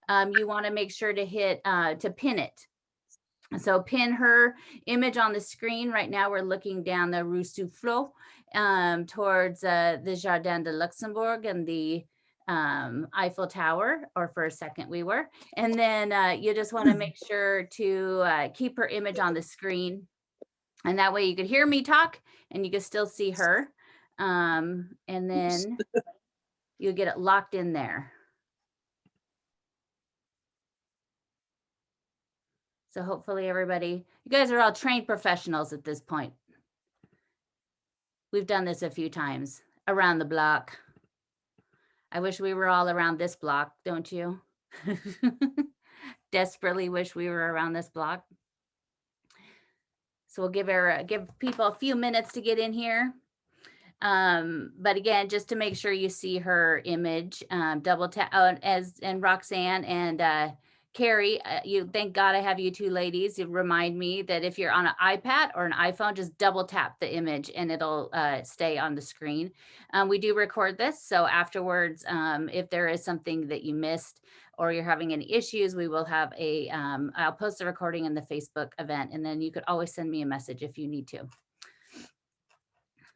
you want to make sure to hit to pin it. So pin her image on the screen. Right now we're looking down the Rue Soufflot towards the Jardin de Luxembourg and the Eiffel Tower, or for a second we were. And then you just want to make sure to keep her image on the screen. And that way you could hear me talk and you can still see her. And then you'll get it locked in there. So hopefully everybody, you guys are all trained professionals at this point. We've done this a few times around the block. I wish we were all around this block, don't you? Desperately wish we were around this block. So we'll give people a few minutes to get in here. But again, just to make sure you see her image, double tap, and Roxanne and Carrie, thank God I have you two ladies. You remind me that if you're on an iPad or an iPhone, just double tap the image and it'll stay on the screen. We do record this, so afterwards, if there is something that you missed or you're having any issues, we will have I'll post the recording in the Facebook event, and then you could always send me a message if you need to.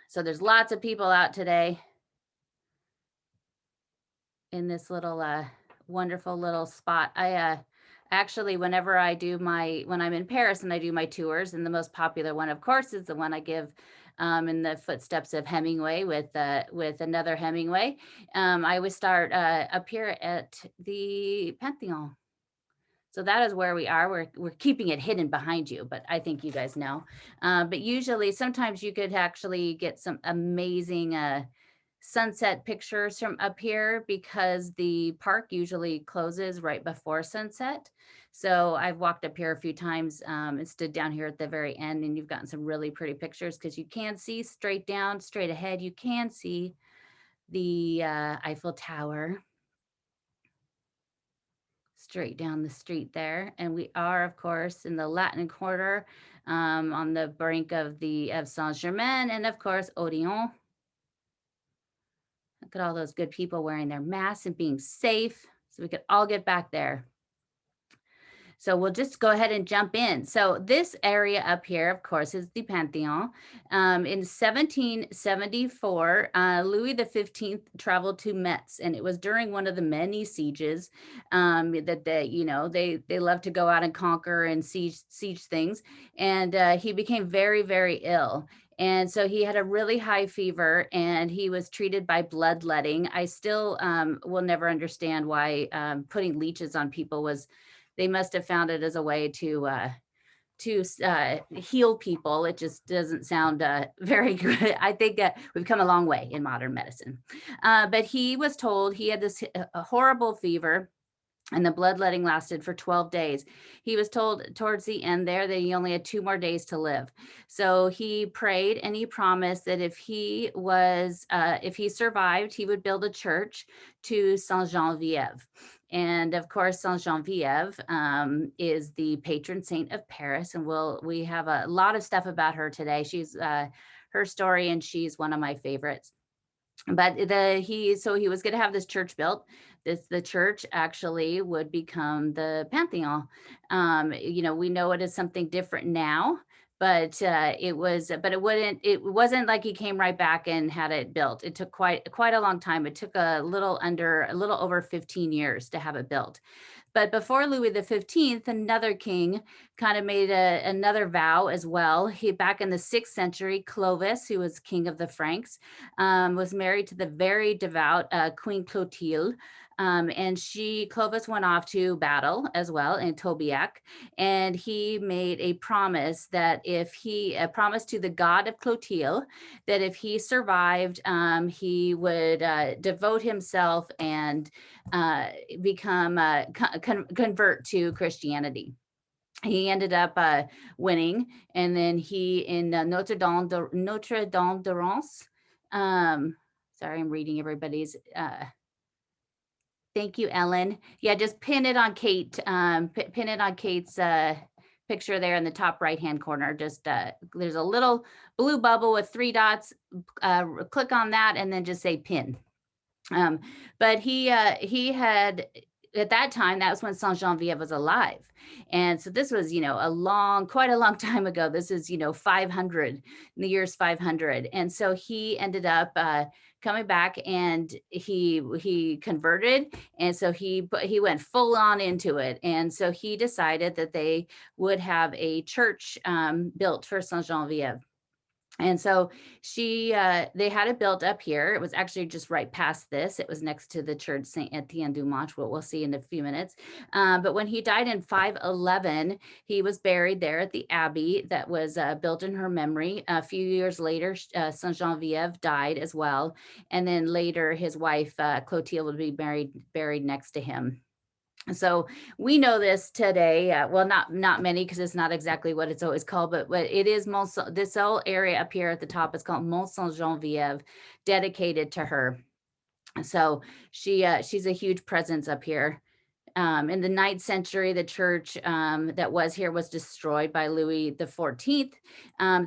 So there's lots of people out today in this little wonderful little spot. I actually, whenever I do when I'm in Paris and I do my tours, and the most popular one, of course, is the one I give in the footsteps of Hemingway with another Hemingway. I always start up here at the Pantheon. So that is where we are. We're keeping it hidden behind you, but I think you guys know. But usually, sometimes you could actually get some amazing sunset pictures from up here because the park usually closes right before sunset. So I've walked up here a few times and stood down here at the very end, and you've gotten some really pretty pictures because you can see straight down, straight ahead. You can see the Eiffel Tower straight down the street there. And we are, of course, in the Latin Quarter on the brink of Saint-Germain, and of course, Odeon. Look at all those good people wearing their masks and being safe so we could all get back there. So we'll just go ahead and jump in. So this area up here, of course, is the Pantheon. In 1774, Louis XV traveled to Metz, and it was during one of the many sieges that they love to go out and conquer and siege things. And he became very, very ill. And so he had a really high fever and he was treated by bloodletting. I still will never understand why putting leeches on people they must have found it as a way to heal people. It just doesn't sound very good. I think we've come a long way in modern medicine. But he was told he had this horrible fever, and the bloodletting lasted for 12 days. He was told towards the end there that he only had 2 more days to live. So he prayed and he promised that if he survived, he would build a church to Saint Geneviève. And of course, Saint Geneviève is the patron saint of Paris. And we have a lot of stuff about her today. She's her story, and she's one of my favorites. But he was going to have this church built. The church actually would become the Pantheon. We know it is something different now, but it wasn't like he came right back and had it built. It took quite a long time. It took a little over 15 years to have it built. But before Louis XV, another king kind of made another vow as well. Back in the 6th century, Clovis, who was king of the Franks, was married to the very devout Queen Clotilde. And Clovis went off to battle as well in Tobiac, and he made a promise to the god of Clotilde that if he survived, he would devote himself and convert to Christianity. He ended up winning, and then he in Notre Dame de Reims. Sorry, I'm reading everybody's. Thank you, Ellen. Yeah, just pin it on Kate. Pin it on Kate's picture there in the top right-hand corner. Just there's a little blue bubble with 3 dots. Click on that and then just say pin. But he had at that time, that was when Saint Geneviève was alive. And so this was, quite a long time ago. This is, 500, in the year's 500. And so he ended up coming back, and he converted. And so he went full on into it. And so he decided that they would have a church built for Saint Geneviève. And so they had it built up here. It was actually just right past this. It was next to the church Saint Etienne de Mont, what we'll see in a few minutes. But when he died in 511, he was buried there at the abbey that was built in her memory. A few years later, Saint Geneviève died as well. And then later, his wife, Clotilde, would be buried next to him. So we know this today. Well, not many, because it's not exactly what it's always called, but it is this whole area up here at the top is called Mont Saint Geneviève, dedicated to her. So she's a huge presence up here. In the 9th century, the church that was here was destroyed by Louis XIV.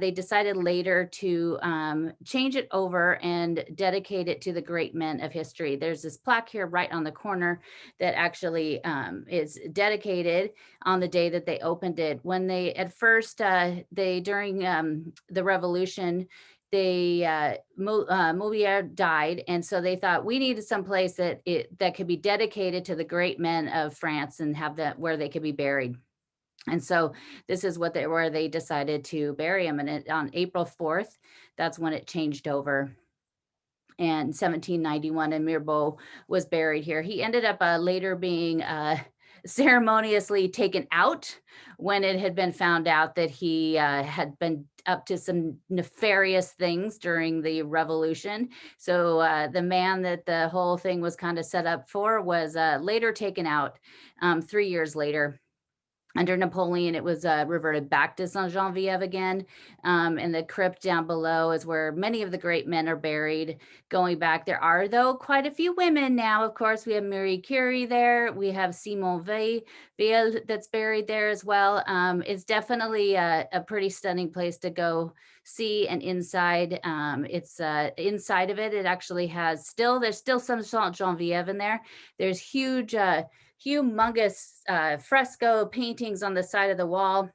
They decided later to change it over and dedicate it to the great men of history. There's this plaque here right on the corner that actually is dedicated on the day that they opened it. When they, at first, during the Revolution, Molière died, and so they thought we needed some place that could be dedicated to the great men of France and have that where they could be buried. And so this is where they decided to bury him. And on April 4th, that's when it changed over. And 1791, and Mirbeau was buried here. He ended up later being ceremoniously taken out when it had been found out that he had been up to some nefarious things during the revolution. So the man that the whole thing was kind of set up for was later taken out 3 years later. Under Napoleon, it was reverted back to Saint Geneviève again. And the crypt down below is where many of the great men are buried. Going back, there are, though, quite a few women now. Of course, we have Marie Curie there. We have Simone Weil that's buried there as well. It's definitely a pretty stunning place to go see. And inside, it's inside of it, it actually has there's still some Saint Geneviève in there. There's humongous fresco paintings on the side of the wall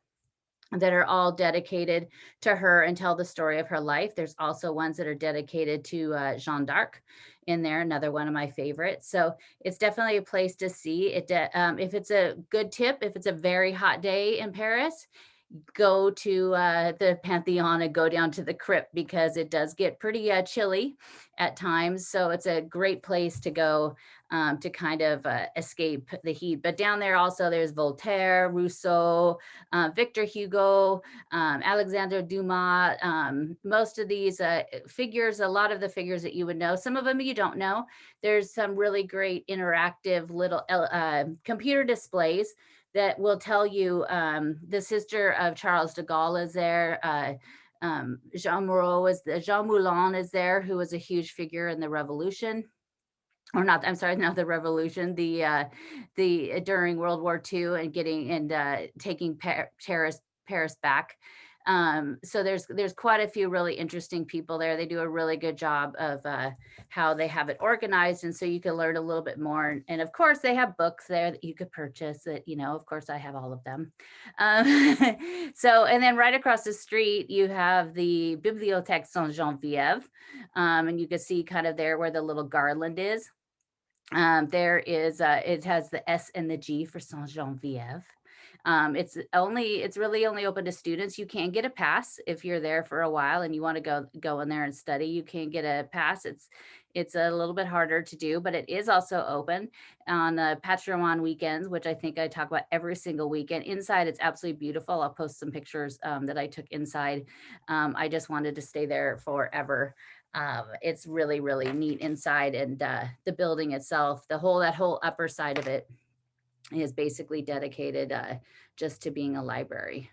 that are all dedicated to her and tell the story of her life. There's also ones that are dedicated to Jeanne d'Arc in there, another one of my favorites. So it's definitely a place to see. If it's a good tip, if it's a very hot day in Paris, go to the Pantheon and go down to the crypt, because it does get pretty chilly at times. So it's a great place to go to kind of escape the heat. But down there also, there's Voltaire, Rousseau, Victor Hugo, Alexandre Dumas. Most of these figures, a lot of the figures that you would know, some of them you don't know. There's some really great interactive little computer displays that will tell you the sister of Charles de Gaulle is there. Jean Moulin is there, who was a huge figure in the revolution. Or not, I'm sorry, not the revolution, the during World War II and taking Paris back. So there's quite a few really interesting people there. They do a really good job of how they have it organized, and so you can learn a little bit more. And of course, they have books there that you could purchase. That of course, I have all of them. So, and then right across the street, you have the Bibliothèque Saint Geneviève, and you can see kind of there where the little garland is. There is it has the S and the G for Saint Geneviève. It's really only open to students. You can get a pass if you're there for a while and you want to go in there and study. You can get a pass. It's a little bit harder to do, but it is also open on Patrimoine weekends, which I think I talk about every single weekend. Inside, it's absolutely beautiful. I'll post some pictures that I took inside. I just wanted to stay there forever. It's really, really neat inside, and the building itself, that whole upper side of it is basically dedicated just to being a library.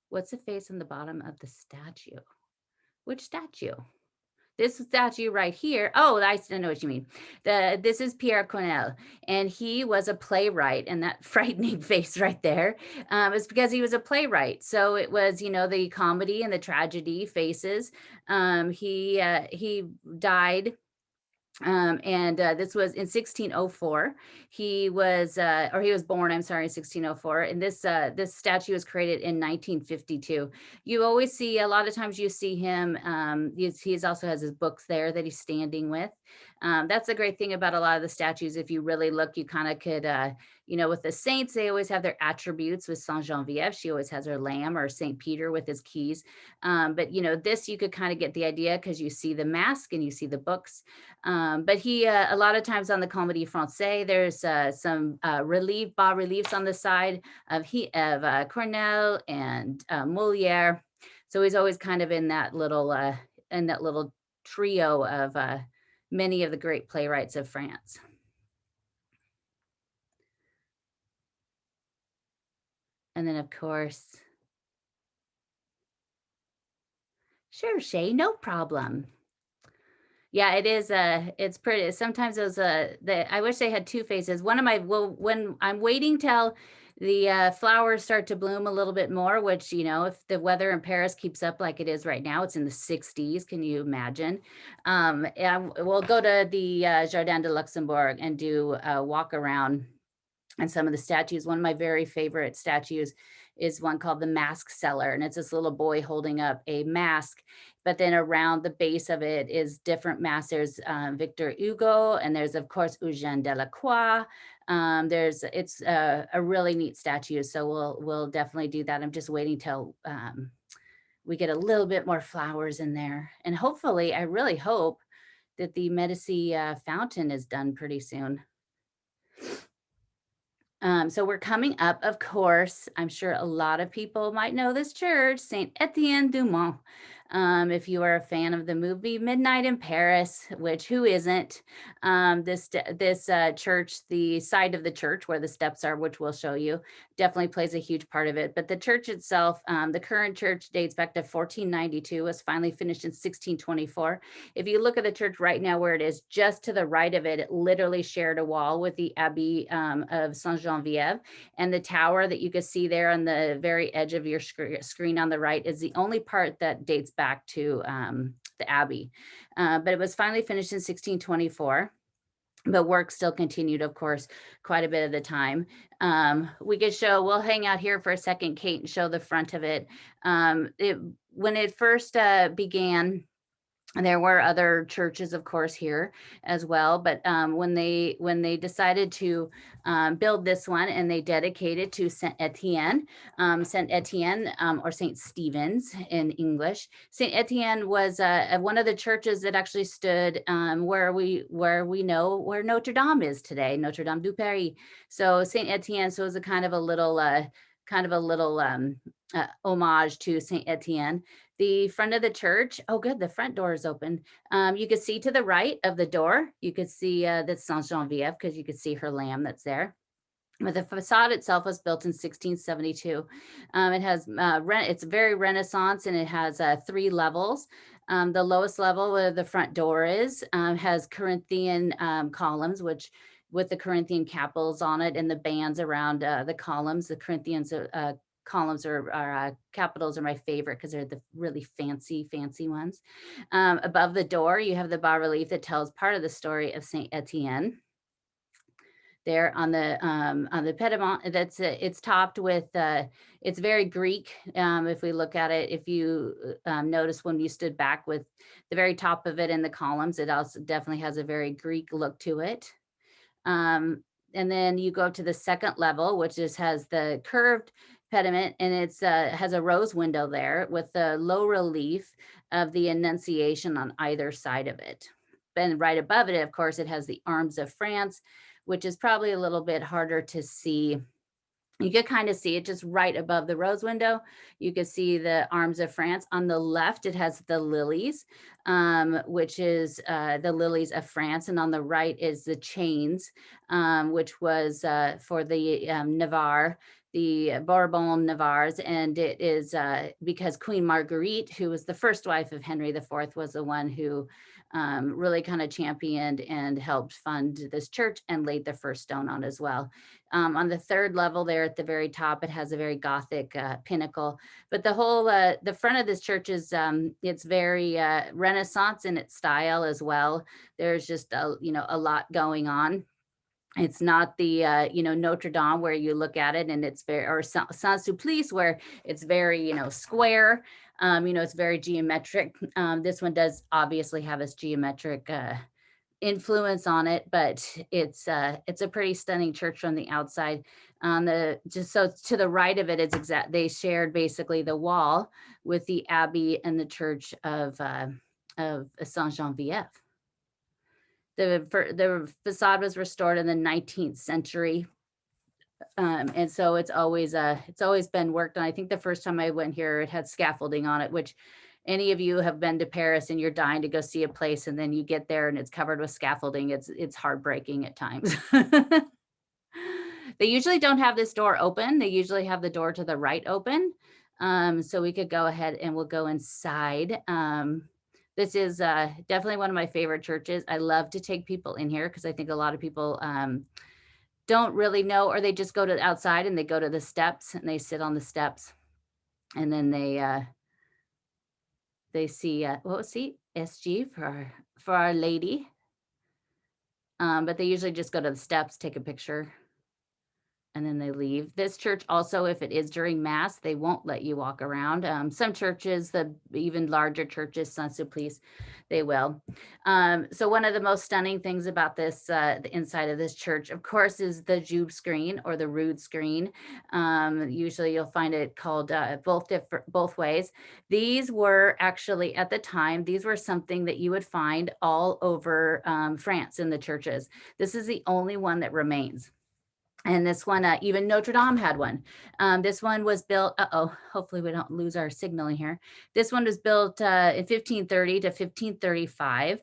What's the face on the bottom of the statue? Which statue? This statue right here. Oh, I know what you mean. This is Pierre Corneille, and he was a playwright, and that frightening face right there is because he was a playwright. So it was, the comedy and the tragedy faces. He died This was in 1604. He was, or he was born, I'm sorry, in 1604. And this statue was created in 1952. You always see, a lot of times you see him, he's also has his books there that he's standing with. That's the great thing about a lot of the statues. If you really look, you kind of could, with the saints, they always have their attributes. With Saint Genevieve, she always has her lamb, or Saint Peter with his keys. But this you could kind of get the idea because you see the mask and you see the books. But he, a lot of times on the Comédie Française, there's some bas reliefs on the side of Cornell and Molière. So he's always kind of in that little trio of many of the great playwrights of France. And then, of course, sure, Shay, no problem. Yeah, it is, it's pretty. Sometimes those, I wish they had two faces. When I'm waiting till the flowers start to bloom a little bit more, which, if the weather in Paris keeps up like it is right now, it's in the 60s. Can you imagine? And we'll go to the Jardin de Luxembourg and do a walk around and some of the statues. One of my very favorite statues is one called the Mask Seller, and it's this little boy holding up a mask, but then around the base of it is different masks. There's Victor Hugo, and there's of course Eugène Delacroix. It's a really neat statue, so we'll definitely do that. I'm just waiting till we get a little bit more flowers in there, and hopefully, I really hope that the Medici fountain is done pretty soon. So we're coming up, of course, I'm sure a lot of people might know this church, St. Etienne de Mont. If you are a fan of the movie Midnight in Paris, which who isn't, this church, the side of the church where the steps are, which we'll show you, definitely plays a huge part of it. But the church itself, the current church dates back to 1492, was finally finished in 1624. If you look at the church right now where it is, just to the right of it, it literally shared a wall with the Abbey of Saint Genevieve, and the tower that you can see there on the very edge of your screen on the right is the only part that dates back to the Abbey. But it was finally finished in 1624. But work still continued, of course, quite a bit of the time. We'll hang out here for a second, Kate, and show the front of it. When it first began, there were other churches, of course, here as well. But when they decided to build this one and they dedicated to Saint Etienne, or Saint Stephen's in English. Saint Etienne was one of the churches that actually stood where Notre Dame is today, Notre Dame du Paris. So Saint Etienne, so it was a kind of a little homage to Saint Etienne. The front of the church, oh good, the front door is open. You could see to the right of the door, you could see that's Saint Genevieve, because you could see her lamb that's there. But the facade itself was built in 1672. It has it's very Renaissance, and it has 3 levels. The lowest level where the front door is has Corinthian columns, which with the Corinthian capitals on it and the bands around the columns. The Corinthians columns or capitals are my favorite because they're the really fancy ones. Above the door, you have the bas relief that tells part of the story of Saint Etienne. There on the pediment, it's topped with it's very Greek. If we look at it, if you notice when you stood back with the very top of it in the columns, it also definitely has a very Greek look to it. And then you go to the second level, which has the curved pediment, and it's has a rose window there with the low relief of the Annunciation on either side of it. And right above it, of course, it has the arms of France, which is probably a little bit harder to see. You could kind of see it just right above the rose window. You could see the arms of France. On the left, it has the lilies, which is the lilies of France. And on the right is the chains, which was for the Navarre, the Bourbon Navarres. And it is because Queen Marguerite, who was the first wife of Henry IV, was the one who really kind of championed and helped fund this church and laid the first stone on as well. On the third level there at the very top, it has a very Gothic pinnacle, but the front of this church is, it's very Renaissance in its style as well. There's just a lot going on. It's not the Notre Dame where you look at it and it's very, or Saint Sulpice where it's very square. It's very geometric. This one does obviously have its geometric influence on it, but it's a pretty stunning church from the outside. On the just so to the right of it is they shared basically the wall with the abbey and the church of Saint Geneviève. The facade was restored in the 19th century. And so it's always been worked on. I think the first time I went here, it had scaffolding on it, which any of you have been to Paris and you're dying to go see a place and then you get there and it's covered with scaffolding. It's heartbreaking at times. They usually don't have this door open. They usually have the door to the right open. So we could go ahead and we'll go inside. This is definitely one of my favorite churches. I love to take people in here because I think a lot of people don't really know, or they just go to the outside and they go to the steps and they sit on the steps and then they see SG for Our Lady. But they usually just go to the steps, take a picture, and then they leave. This church also, if it is during mass, they won't let you walk around. Some churches, the even larger churches, Saint-Sulpice, they will. So one of the most stunning things about this, the inside of this church, of course, is the Jube screen or the Rood screen. Usually you'll find it called both ways. These were actually, at the time, these were something that you would find all over France in the churches. This is the only one that remains. And this one, even Notre Dame had one. This one was built, hopefully we don't lose our signal in here. This one was built in 1530 to 1535.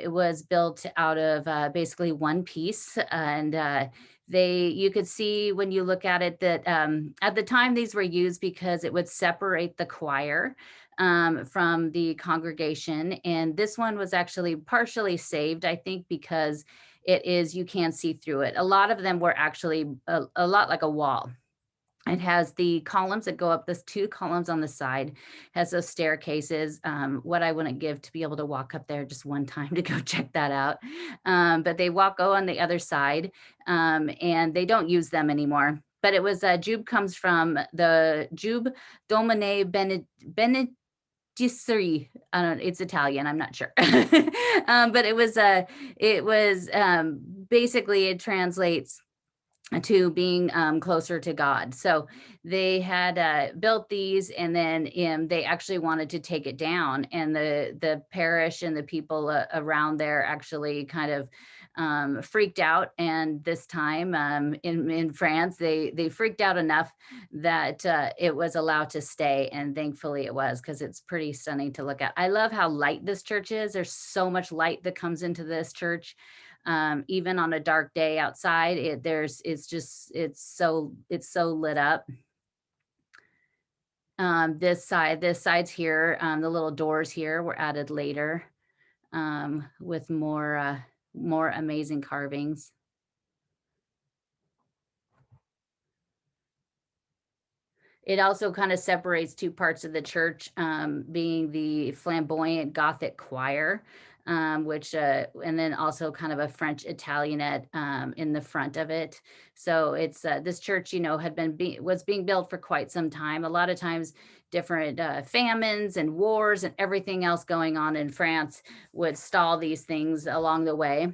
It was built out of basically one piece. And you could see when you look at it that at the time these were used because it would separate the choir from the congregation. And this one was actually partially saved, I think, because you can see through it. A lot of them were actually a lot like a wall. It has the columns that go up, this 2 columns on the side, has those staircases. What I wouldn't give to be able to walk up there just one time to go check that out. But they go on the other side and they don't use them anymore. But it was, Jube comes from the Jube Domine Benedictus. I don't know, it's Italian, I'm not sure. But it was basically, it translates to being closer to God. So they had built these, and then they actually wanted to take it down, and the parish and the people around there actually kind of freaked out. And this time in France, they freaked out enough that it was allowed to stay. And thankfully it was, because it's pretty stunning to look at. I love how light this church is. There's so much light that comes into this church. Even on a dark day outside, it's so lit up. This side's here, the little doors here were added later with more amazing carvings. It also kind of separates 2 parts of the church, being the flamboyant Gothic choir, which and then also kind of a French Italianate in the front of it. So it's this church, was being built for quite some time. A lot of times, different famines and wars and everything else going on in France would stall these things along the way.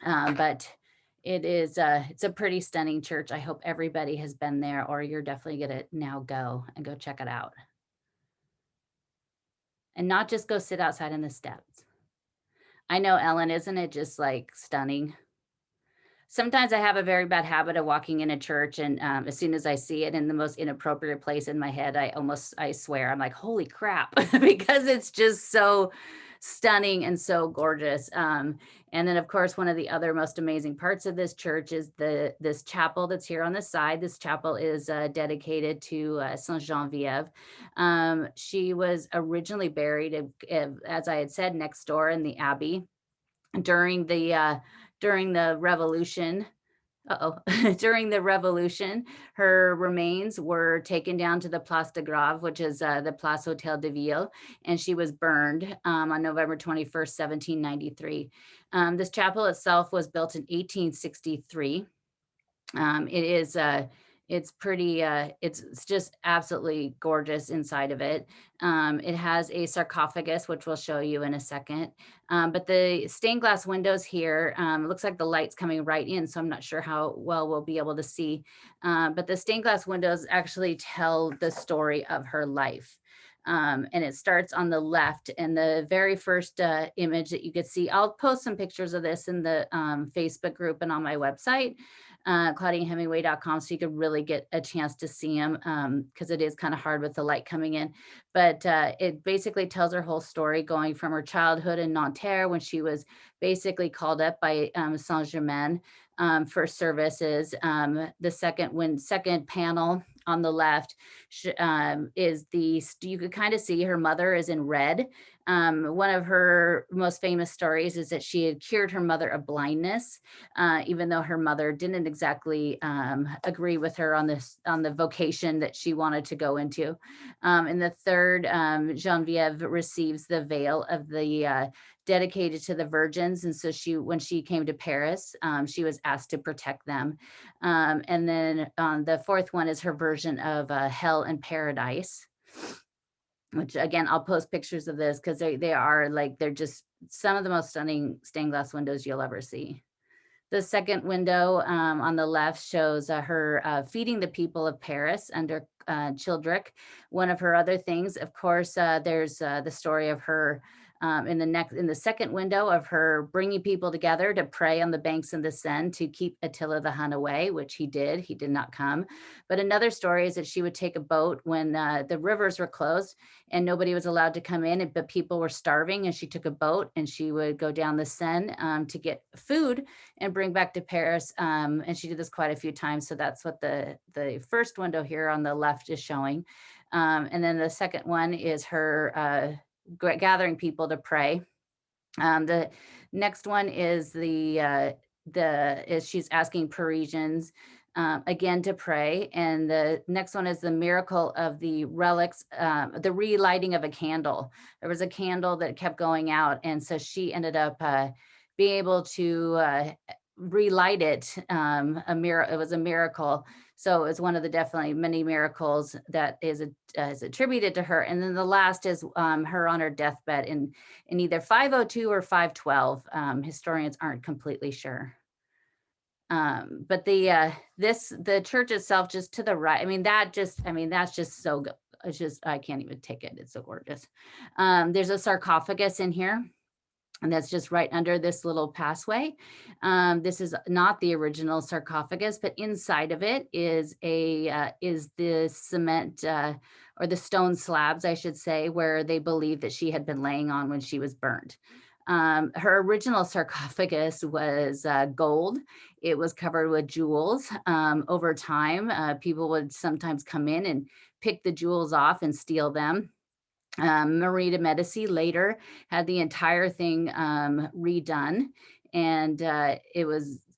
But it's a pretty stunning church. I hope everybody has been there, or you're definitely gonna now go check it out. And not just go sit outside in the steps. I know, Ellen, isn't it just like stunning? Sometimes I have a very bad habit of walking in a church, and as soon as I see it in the most inappropriate place in my head, I swear, I'm like, holy crap, because it's just so stunning and so gorgeous. And then of course, one of the other most amazing parts of this church is this chapel that's here on the side. This chapel is dedicated to Saint Geneviève. She was originally buried, as I had said, next door in the abbey during the revolution. During the revolution, her remains were taken down to the Place de Grave, which is the Place Hotel de Ville, and she was burned on November 21st, 1793. This chapel itself was built in 1863. It is it's pretty it's just absolutely gorgeous inside of it. It has a sarcophagus, which we'll show you in a second. But the stained glass windows here, it looks like the light's coming right in, so I'm not sure how well we'll be able to see. But the stained glass windows actually tell the story of her life. And it starts on the left, and the very first image that you could see, I'll post some pictures of this in the Facebook group and on my website, ClaudineHemingway.com, so you could really get a chance to see them, because it is kind of hard with the light coming in. But it basically tells her whole story, going from her childhood in Nanterre when she was basically called up by Saint-Germain for services. The second panel on the left is you could kind of see her mother is in red. One of her most famous stories is that she had cured her mother of blindness, even though her mother didn't exactly agree with her on the vocation that she wanted to go into. In the third, Geneviève receives the veil of the dedicated to the virgins. And so when she came to Paris, she was asked to protect them. And then the fourth one is her version of Hell and Paradise, which again, I'll post pictures of this because they are like, they're just some of the most stunning stained glass windows you'll ever see. The second window on the left shows her feeding the people of Paris under Childeric. One of her other things, of course, there's the story of her in the second window of her bringing people together to pray on the banks of the Seine to keep Attila the Hun away, which he did. He did not come. But another story is that she would take a boat when the rivers were closed and nobody was allowed to come in, but people were starving, and she took a boat and she would go down the Seine to get food and bring back to Paris. And she did this quite a few times. So that's what the first window here on the left is showing. And then the second one is her gathering people to pray. The next one is she's asking Parisians again to pray. And the next one is the miracle of the relics, the relighting of a candle. There was a candle that kept going out. And so she ended up being able to relight it. It was a miracle. So it's one of the definitely many miracles that is attributed to her. And then the last is her on her deathbed in either 502 or 512. Historians aren't completely sure. But the church itself, just to the right, that's just so good. It's just, I can't even take it. It's so gorgeous. There's a sarcophagus in here. And that's just right under this little passway. This is not the original sarcophagus, but inside of it is the cement or the stone slabs, I should say, where they believe that she had been laying on when she was burned. Her original sarcophagus was gold. It was covered with jewels. Over time, people would sometimes come in and pick the jewels off and steal them. Marie de Medici later had the entire thing redone, and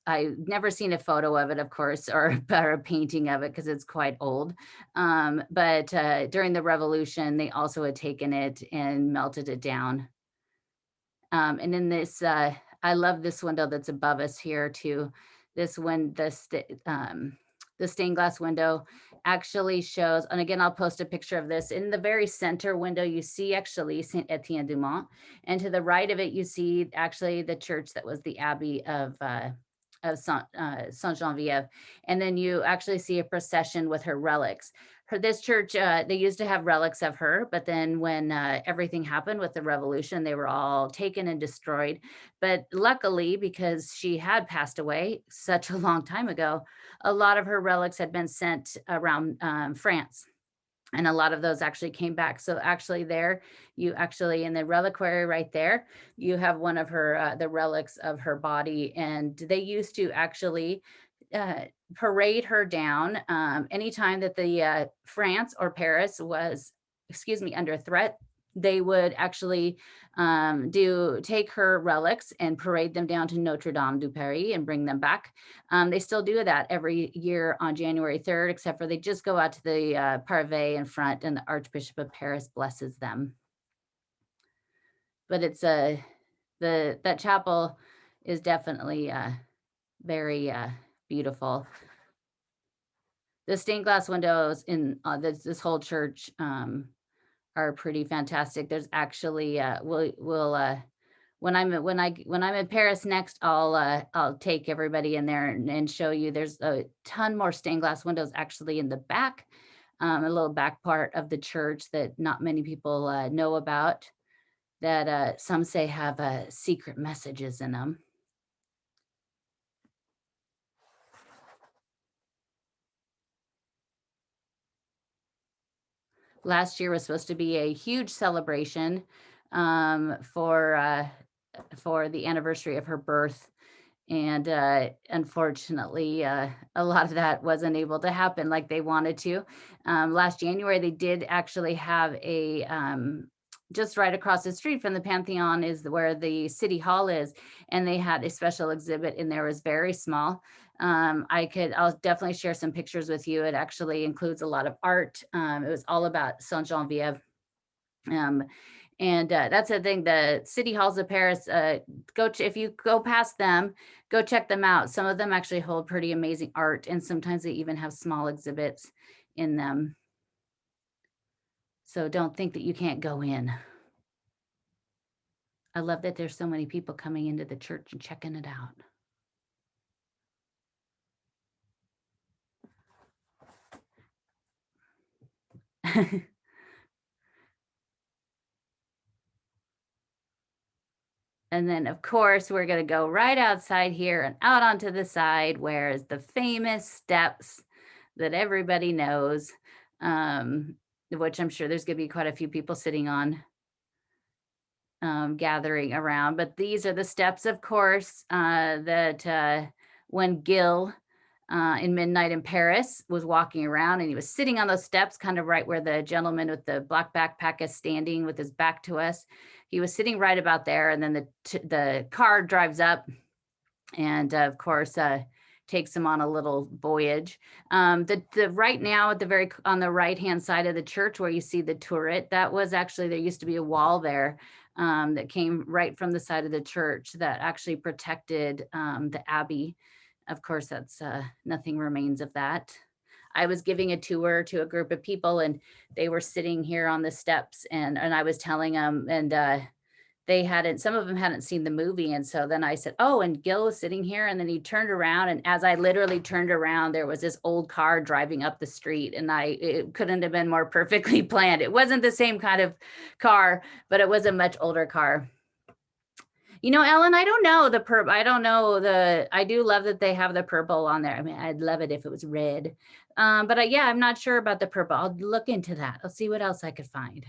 I've never seen a photo of it, of course, or a painting of it because it's quite old. But during the revolution, they also had taken it and melted it down. And in this, I love this window that's above us here too. This one, the stained glass window actually shows, and again, I'll post a picture of this. In the very center window, you see actually Saint Etienne de Mont, and to the right of it, you see actually the church that was the Abbey of Saint Geneviève. And then you actually see a procession with her relics. This church, they used to have relics of her, but then when everything happened with the revolution, they were all taken and destroyed. But luckily, because she had passed away such a long time ago, a lot of her relics had been sent around France. And a lot of those actually came back. So actually there, you actually in the reliquary right there, you have one of her the relics of her body, and they used to actually uh, parade her down anytime that the France or Paris was, excuse me, under threat. They would actually do take her relics and parade them down to Notre Dame du Paris and bring them back. They still do that every year on January 3rd, except for they just go out to the parve in front, and the Archbishop of Paris blesses them. But it's that chapel is definitely very beautiful. The stained glass windows in this whole church are pretty fantastic. There's actually we'll when I'm in Paris next, I'll take everybody in there and show you. There's a ton more stained glass windows actually in the back, a little back part of the church that not many people know about. That some say have secret messages in them. Last year was supposed to be a huge celebration for the anniversary of her birth. And unfortunately, a lot of that wasn't able to happen like they wanted to. Last January, they did actually have a just right across the street from the Pantheon is where the city hall is, and they had a special exhibit in there. It was very small. I'll definitely share some pictures with you. It actually includes a lot of art. It was all about Saint Geneviève. Um, and that's the thing. The city halls of Paris. If you go past them, go check them out. Some of them actually hold pretty amazing art, and sometimes they even have small exhibits in them. So don't think that you can't go in. I love that there's so many people coming into the church and checking it out. And then, of course, we're going to go right outside here and out onto the side where is the famous steps that everybody knows, which I'm sure there's going to be quite a few people sitting on, gathering around. But these are the steps, of course, that when Gil in Midnight in Paris was walking around, and he was sitting on those steps, kind of right where the gentleman with the black backpack is standing with his back to us. He was sitting right about there, and then the car drives up, and of course takes him on a little voyage. The right now at the on the right hand side of the church where you see the turret, that was actually, there used to be a wall there that came right from the side of the church that actually protected the abbey. Of course, that's nothing remains of that. I was giving a tour to a group of people, and they were sitting here on the steps, and I was telling them, and some of them hadn't seen the movie. And so then I said, oh, and Gil was sitting here. And then he turned around, and as I literally turned around, there was this old car driving up the street, and it couldn't have been more perfectly planned. It wasn't the same kind of car, but it was a much older car. You know, Ellen, I don't know the purple. I don't know I do love that they have the purple on there. I mean, I'd love it if it was red. But yeah, I'm not sure about the purple. I'll look into that. I'll see what else I could find.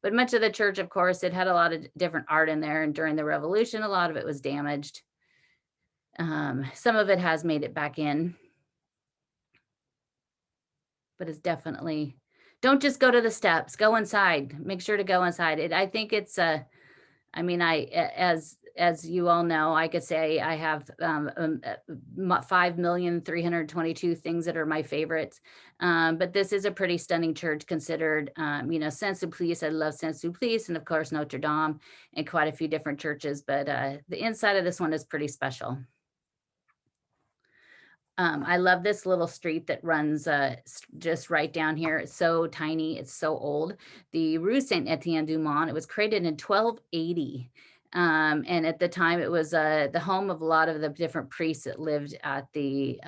But much of the church, of course, it had a lot of different art in there. And during the revolution, a lot of it was damaged. Some of it has made it back in. But it's definitely, don't just go to the steps, go inside. Make sure to go inside. I think it's, I mean, as you all know, I could say I have 5,322,000 things that are my favorites. But this is a pretty stunning church considered, Saint-Sulpice. I love Saint-Sulpice, and of course Notre Dame, and quite a few different churches. But the inside of this one is pretty special. I love this little street that runs just right down here. It's so tiny. It's so old. The Rue Saint Etienne de Mont, it was created in 1280. And at the time, it was the home of a lot of the different priests that lived at the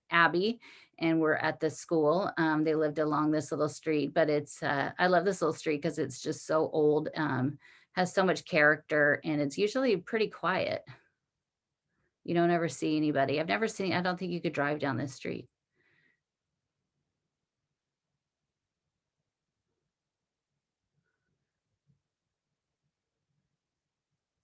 abbey and were at the school. They lived along this little street, but I love this little street because it's just so old, has so much character, and it's usually pretty quiet. You don't ever see anybody. I don't think you could drive down this street.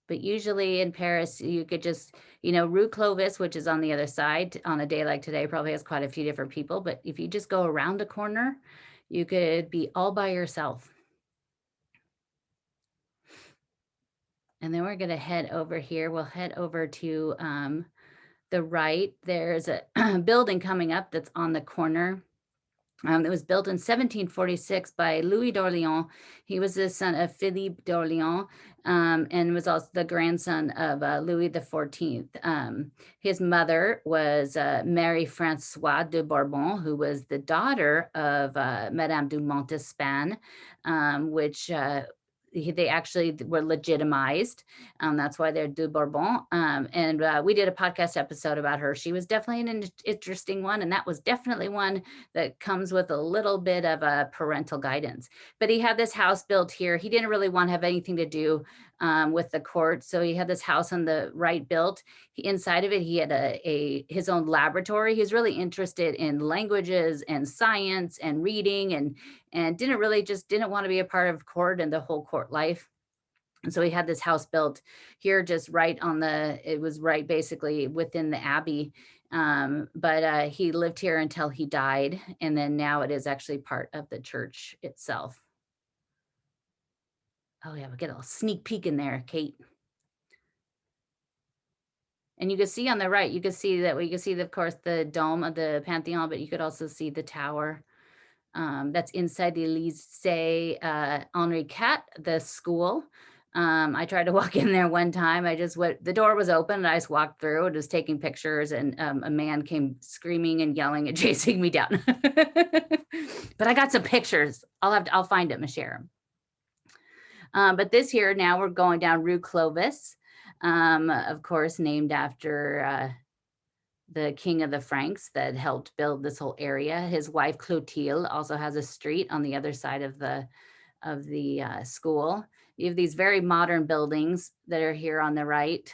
But usually in Paris, you could just, Rue Clovis, which is on the other side, on a day like today, probably has quite a few different people. But if you just go around a corner, you could be all by yourself. And then we're going to head over here. We'll head over to the right. There's a building coming up that's on the corner. It was built in 1746 by Louis d'Orléans. He was the son of Philippe d'Orléans, and was also the grandson of Louis XIV. His mother was Mary Françoise de Bourbon, who was the daughter of Madame du Montespan, which they actually were legitimized. That's why they're de Bourbon. And we did a podcast episode about her. She was definitely an interesting one. And that was definitely one that comes with a little bit of a parental guidance. But he had this house built here. He didn't really want to have anything to do with the court. So he had this house on the right built. Inside of it, he had his own laboratory. He was really interested in languages and science and reading, and didn't want to be a part of court and the whole court life. And so he had this house built here, just it was right basically within the Abbey. But he lived here until he died. And then now it is actually part of the church itself. Oh yeah, we'll get a little sneak peek in there, Kate. And you can see on the right, you can see, of course, the dome of the Pantheon, but you could also see the tower. That's inside the Lycée Henri IV, the school. I tried to walk in there one time. The door was open and I just walked through and was taking pictures, and a man came screaming and yelling and chasing me down. But I got some pictures. I'll find them and share them. But this year, now we're going down Rue Clovis, of course, named after the king of the Franks that helped build this whole area. His wife Clotilde also has a street on the other side of the school. You have these very modern buildings that are here on the right,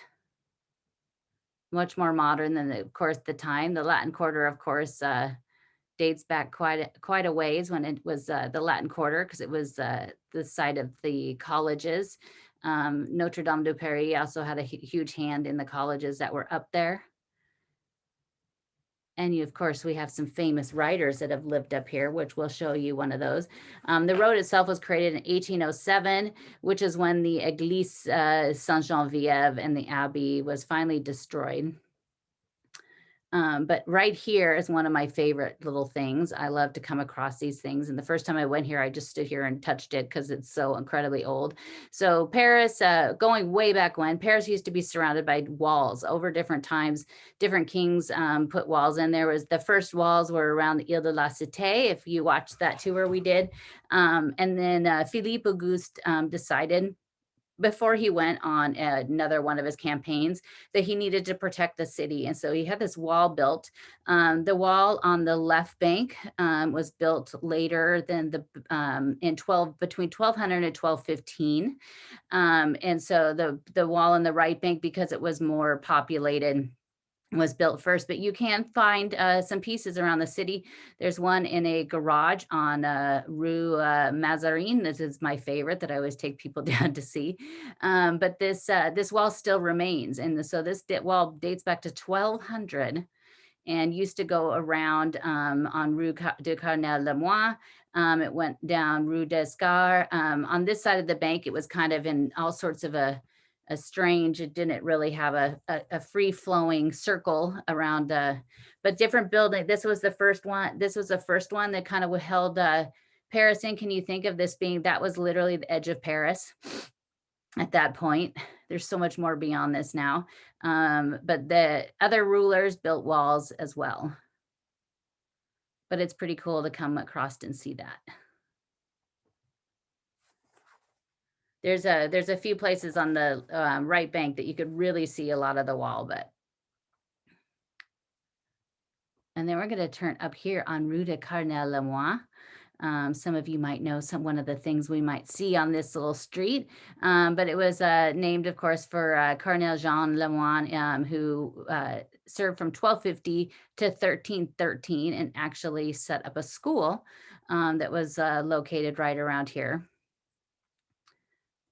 much more modern than, of course, the time. The Latin Quarter, of course, dates back quite a ways when it was the Latin Quarter, because it was the site of the colleges. Notre Dame de Paris also had a huge hand in the colleges that were up there. And of course, we have some famous writers that have lived up here, which we'll show you one of those. The road itself was created in 1807, which is when the Église Saint-Geneviève and the Abbey was finally destroyed. But right here is one of my favorite little things. I love to come across these things. And the first time I went here, I just stood here and touched it because it's so incredibly old. So Paris, going way back when, Paris used to be surrounded by walls over different times. Different kings put walls in. The first walls were around the Ile de la Cité, if you watched that tour we did. And then Philippe Auguste decided, before he went on another one of his campaigns, that he needed to protect the city. And so he had this wall built. The wall on the left bank was built later than between 1200 and 1215. And so the wall on the right bank, because it was more populated, was built first. But you can find some pieces around the city. There's one in a garage on Rue Mazarine. This is my favorite that I always take people down to see. But this wall still remains. And so this wall dates back to 1200 and used to go around on Rue de Carnel-Lemoine. It went down Rue d'Escar. On this side of the bank, it was kind of in all sorts of it didn't really have a free flowing circle around, but different building. This was the first one that kind of held Paris in. Can you think of this that was literally the edge of Paris at that point? There's so much more beyond this now. But the other rulers built walls as well. But it's pretty cool to come across and see that. There's a few places on the right bank that you could really see a lot of the wall, and then we're going to turn up here on Rue de Carnel-Lemoine. Some of you might know one of the things we might see on this little street, but it was named, of course, for Colonel Jean Lemoine, who served from 1250 to 1313 and actually set up a school that was located right around here.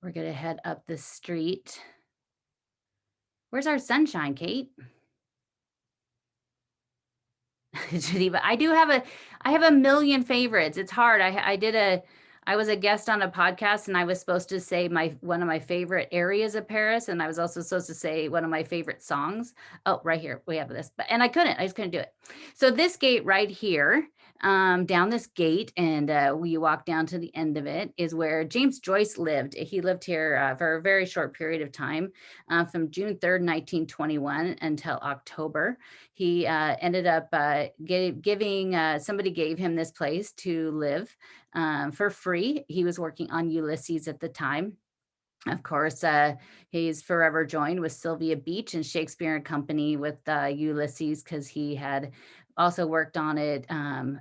We're going to head up the street. Where's our sunshine, Kate? Geneva. I have a million favorites. It's hard. I was a guest on a podcast and I was supposed to say one of my favorite areas of Paris, and I was also supposed to say one of my favorite songs. Oh, right here we have this, but and I couldn't. I just couldn't do it. So this gate right here, down this gate, and you walk down to the end of it is where James Joyce lived. He lived here for a very short period of time, from June 3rd, 1921 until October. He ended up giving, somebody gave him this place to live for free. He was working on Ulysses at the time. Of course, he's forever joined with Sylvia Beach and Shakespeare and Company with Ulysses, because he had also worked on it. Oh, is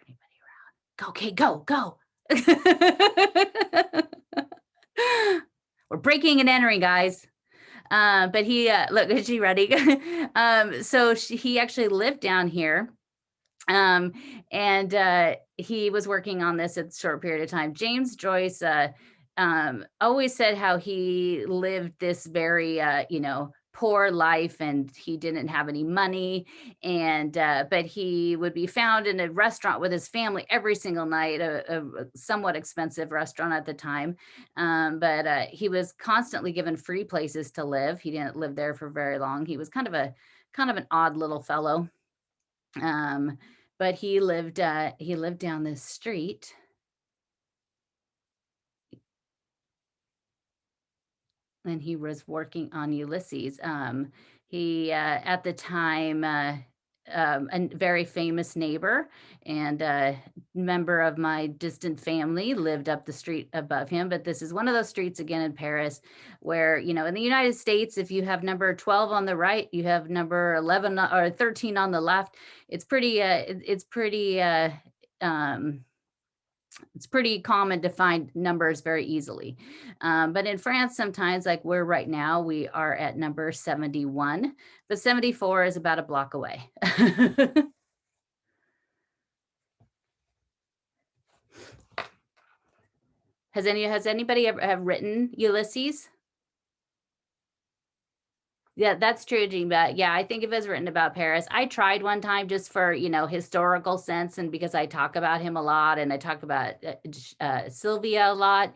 there anybody around? Go, Kate, go, go. We're breaking and entering, guys. But he, look, is she ready? He actually lived down here. Um, and he was working on this at a short period of time. James Joyce always said how he lived this very, poor life, and he didn't have any money, and but he would be found in a restaurant with his family every single night, a somewhat expensive restaurant at the time. But he was constantly given free places to live. He didn't live there for very long. He was kind of an odd little fellow. But he lived down this street. And he was working on Ulysses. He at the time, a very famous neighbor and member of my distant family lived up the street above him. But this is one of those streets again in Paris where, in the United States, if you have number 12 on the right, you have number 11 or 13 on the left. It's pretty, it's pretty common to find numbers very easily. But in France, sometimes, like we're right now, we are at number 71, but 74 is about a block away. Has anybody ever have written Ulysses? Yeah, that's true, Jean. But yeah, I think it was written about Paris. I tried one time just for, historical sense, and because I talk about him a lot and I talk about Sylvia a lot.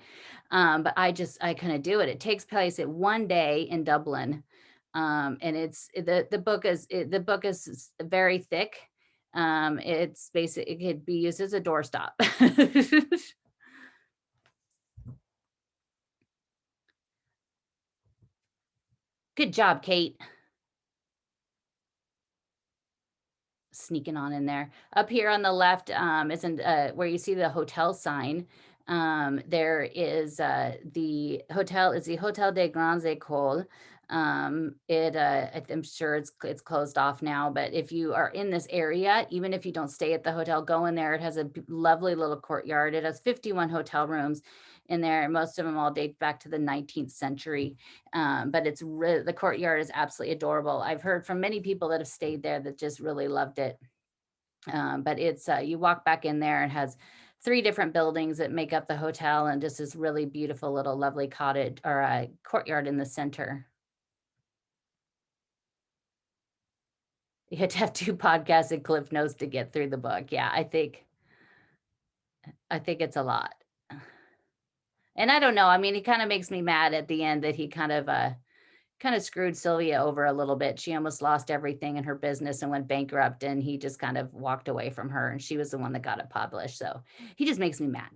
But I couldn't do it. It takes place at one day in Dublin. And the book is very thick. It's basic. It could be used as a doorstop. Good job, Kate. Sneaking on in there. Up here on the left, isn't where you see the hotel sign. There is the hotel is the Hotel des Grandes Écoles. I'm sure it's closed off now, but if you are in this area, even if you don't stay at the hotel, go in there. It has a lovely little courtyard. It has 51 hotel rooms in there. Most of them all date back to the 19th century. But the courtyard is absolutely adorable. I've heard from many people that have stayed there that just really loved it. But it's you walk back in there, and has 3 different buildings that make up the hotel, and just this really beautiful little lovely cottage or courtyard in the center. You had to have 2 podcasts and Cliff Notes to get through the book. Yeah, I think it's a lot. And I don't know. I mean, it kind of makes me mad at the end that he kind of screwed Sylvia over a little bit. She almost lost everything in her business and went bankrupt, and he just kind of walked away from her, and she was the one that got it published. So he just makes me mad.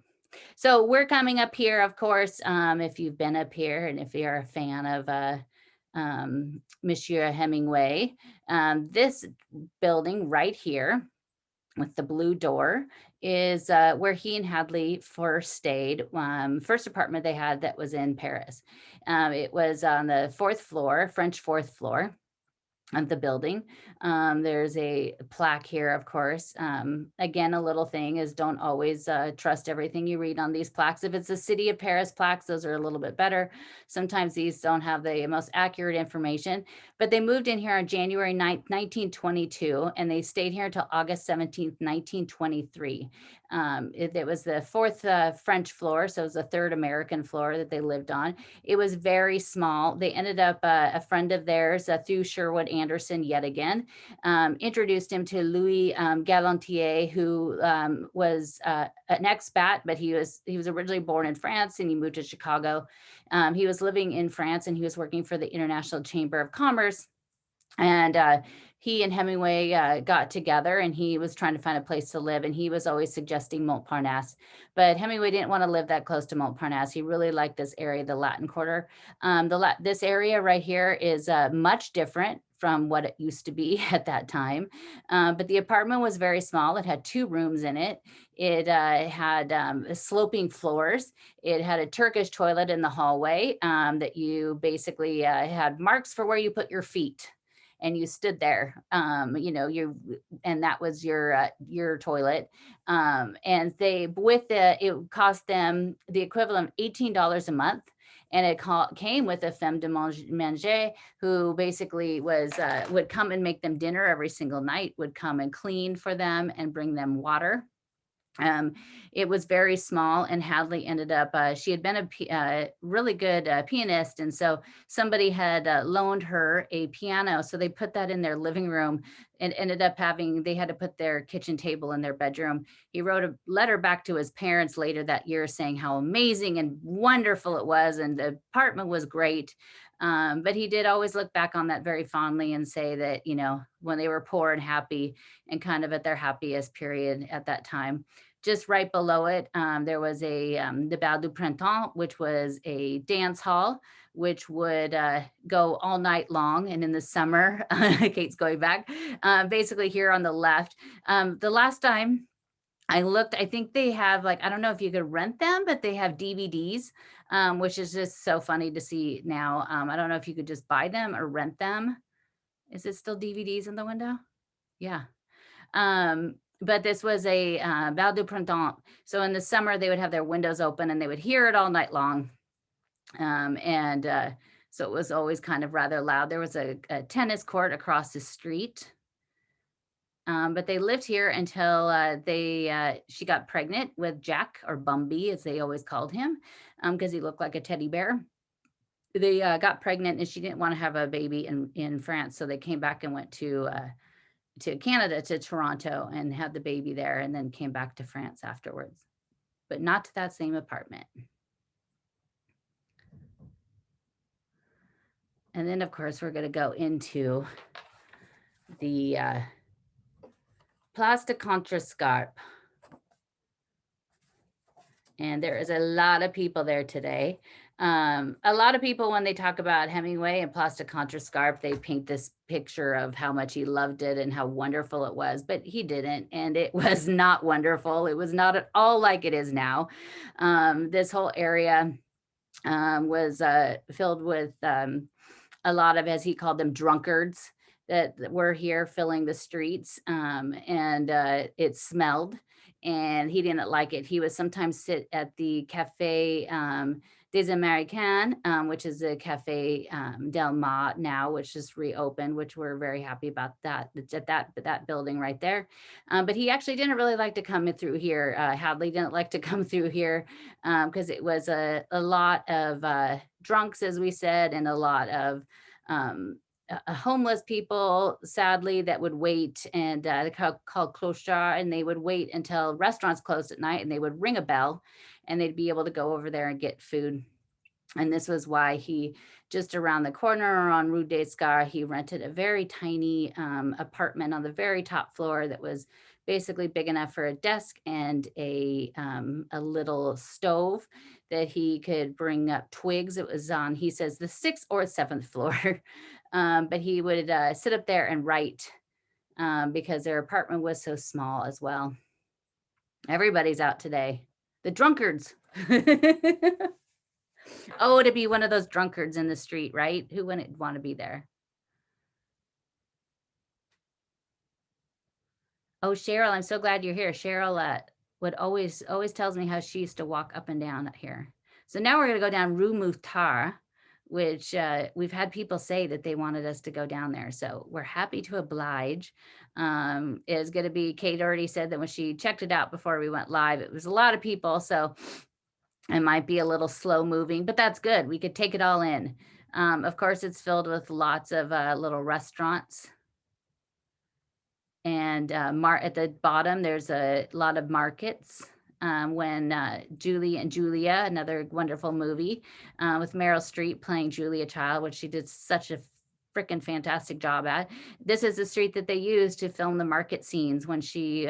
So we're coming up here, of course, if you've been up here and if you're a fan of Monsieur Hemingway, this building right here with the blue door is where he and Hadley first stayed. First apartment they had that was in Paris. It was on the 4th floor, French 4th floor of the building. There's a plaque here, of course. Again, a little thing is don't always trust everything you read on these plaques. If it's a City of Paris plaques, those are a little bit better. Sometimes these don't have the most accurate information, but they moved in here on January 9th, 1922, and they stayed here until August 17th, 1923. It was the fourth French floor, so it was the third American floor that they lived on. It was very small. They ended up, a friend of theirs, through Sherwood Anderson yet again, introduced him to Louis Galantier, who was an expat, but he was originally born in France and he moved to Chicago. He was living in France and he was working for the International Chamber of Commerce. And he and Hemingway got together and he was trying to find a place to live. And he was always suggesting Montparnasse. But Hemingway didn't want to live that close to Montparnasse. He really liked this area, the Latin Quarter. This area right here is much different from what it used to be at that time. But the apartment was very small. It had 2 rooms in it. It had sloping floors. It had a Turkish toilet in the hallway that you basically had marks for where you put your feet. And you stood there, and that was your toilet. And it cost them the equivalent of $18 a month. And it came with a femme de manger who basically would come and make them dinner every single night, would come and clean for them and bring them water. It was very small, and Hadley ended up, she had been a really good pianist. And so somebody had loaned her a piano. So they put that in their living room and ended up they had to put their kitchen table in their bedroom. He wrote a letter back to his parents later that year saying how amazing and wonderful it was. And the apartment was great. But he did always look back on that very fondly and say that, when they were poor and happy and kind of at their happiest period at that time. Just right below it, there was the Bal du Printemps, which was a dance hall, which would go all night long. And in the summer, Kate's going back, basically here on the left. The last time I looked, I think they have I don't know if you could rent them, but they have DVDs, which is just so funny to see now. I don't know if you could just buy them or rent them. Is it still DVDs in the window? Yeah. But this was a Bal du Printemps. So in the summer, they would have their windows open and they would hear it all night long. So it was always kind of rather loud. There was a tennis court across the street. But they lived here until she got pregnant with Jack, or Bumby, as they always called him, because he looked like a teddy bear. They got pregnant and she didn't want to have a baby in France. So they came back and went to Canada, to Toronto, and had the baby there, and then came back to France afterwards, but not to that same apartment. And then, of course, we're going to go into the Place de Contrescarpe. And there is a lot of people there today. A lot of people, when they talk about Hemingway and Place de Contrescarpe, they paint this picture of how much he loved it and how wonderful it was, but he didn't. And it was not wonderful. It was not at all like it is now. This whole area was filled with a lot of, as he called them, drunkards that were here filling the streets. And it smelled, and he didn't like it. He would sometimes sit at the Café des Américains, which is the Café Del Mar now, which is reopened, which we're very happy about that. It's at that building right there. But he actually didn't really like to come through here. Hadley didn't like to come through here because it was a lot of drunks, as we said, and a lot of homeless people, sadly, that would wait, and called clochard, and they would wait until restaurants closed at night, and they would ring a bell, and they'd be able to go over there and get food. And this was why he, just around the corner on Rue des Scars, he rented a very tiny apartment on the very top floor that was basically big enough for a desk and a little stove that he could bring up twigs. It was on, he says, the 6th or 7th floor. But he would sit up there and write because their apartment was so small as well. Everybody's out today. The drunkards. Oh, to be one of those drunkards in the street, right? Who wouldn't want to be there? Oh, Cheryl, I'm so glad you're here. Cheryl would always tells me how she used to walk up and down here. So now we're going to go down Rue Mouffetard, which we've had people say that they wanted us to go down there. So we're happy to oblige. Is going to be, Kate already said that when she checked it out before we went live, it was a lot of people. So it might be a little slow moving, but that's good. We could take it all in. Of course, it's filled with lots of little restaurants. And at the bottom, there's a lot of markets. When Julie and Julia, another wonderful movie with Meryl Streep playing Julia Child, which she did such a freaking fantastic job at. This is the street that they used to film the market scenes when she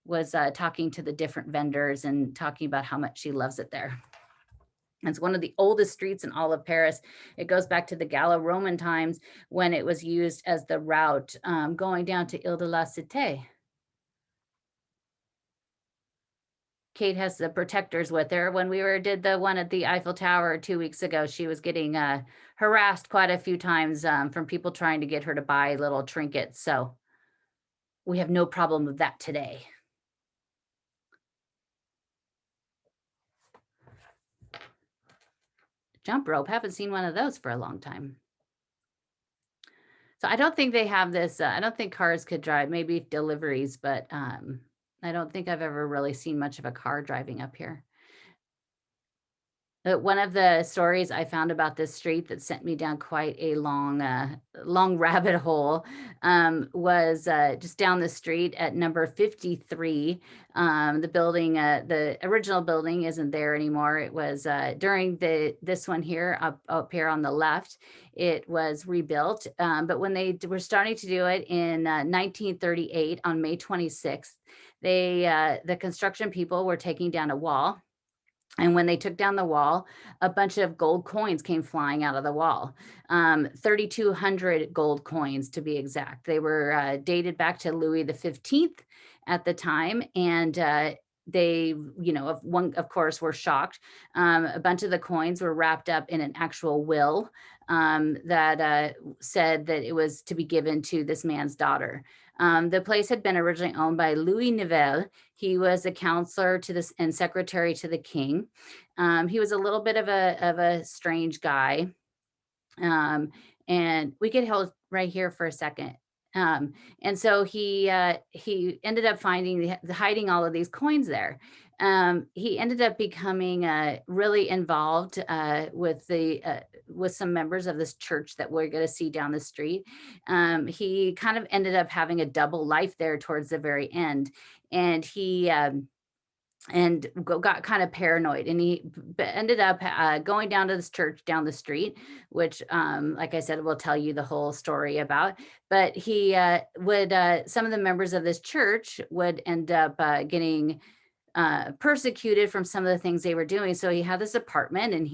was talking to the different vendors and talking about how much she loves it there. It's one of the oldest streets in all of Paris. It goes back to the Gallo-Roman times when it was used as the route going down to Ile de la Cité. Kate has the protectors with her. When we did the one at the Eiffel Tower 2 weeks ago, she was getting harassed quite a few times from people trying to get her to buy little trinkets. So we have no problem with that today. Jump rope, haven't seen one of those for a long time. So I don't think they have this. I don't think cars could drive, maybe deliveries, but I don't think I've ever really seen much of a car driving up here. One of the stories I found about this street that sent me down quite a long rabbit hole was just down the street at number 53. The building, the original building isn't there anymore. It was during this one here up here on the left. It was rebuilt, but when they were starting to do it in 1938 on May 26th, the construction people were taking down a wall. And when they took down the wall, a bunch of gold coins came flying out of the wall. 3,200 gold coins to be exact. They were dated back to Louis XV at the time. And they, of course, were shocked. A bunch of the coins were wrapped up in an actual will that said that it was to be given to this man's daughter. The place had been originally owned by Louis Nivelle. He was a counselor to this and secretary to the king. He was a little bit of a strange guy. And we could hold right here for a second. And so he ended up hiding all of these coins there. He ended up becoming really involved with some members of this church that we're going to see down the street. He kind of ended up having a double life there towards the very end, and he got kind of paranoid, and he ended up going down to this church down the street, which like I said, we'll tell you the whole story about. But he some of the members of this church would end up getting persecuted from some of the things they were doing. So he had this apartment, and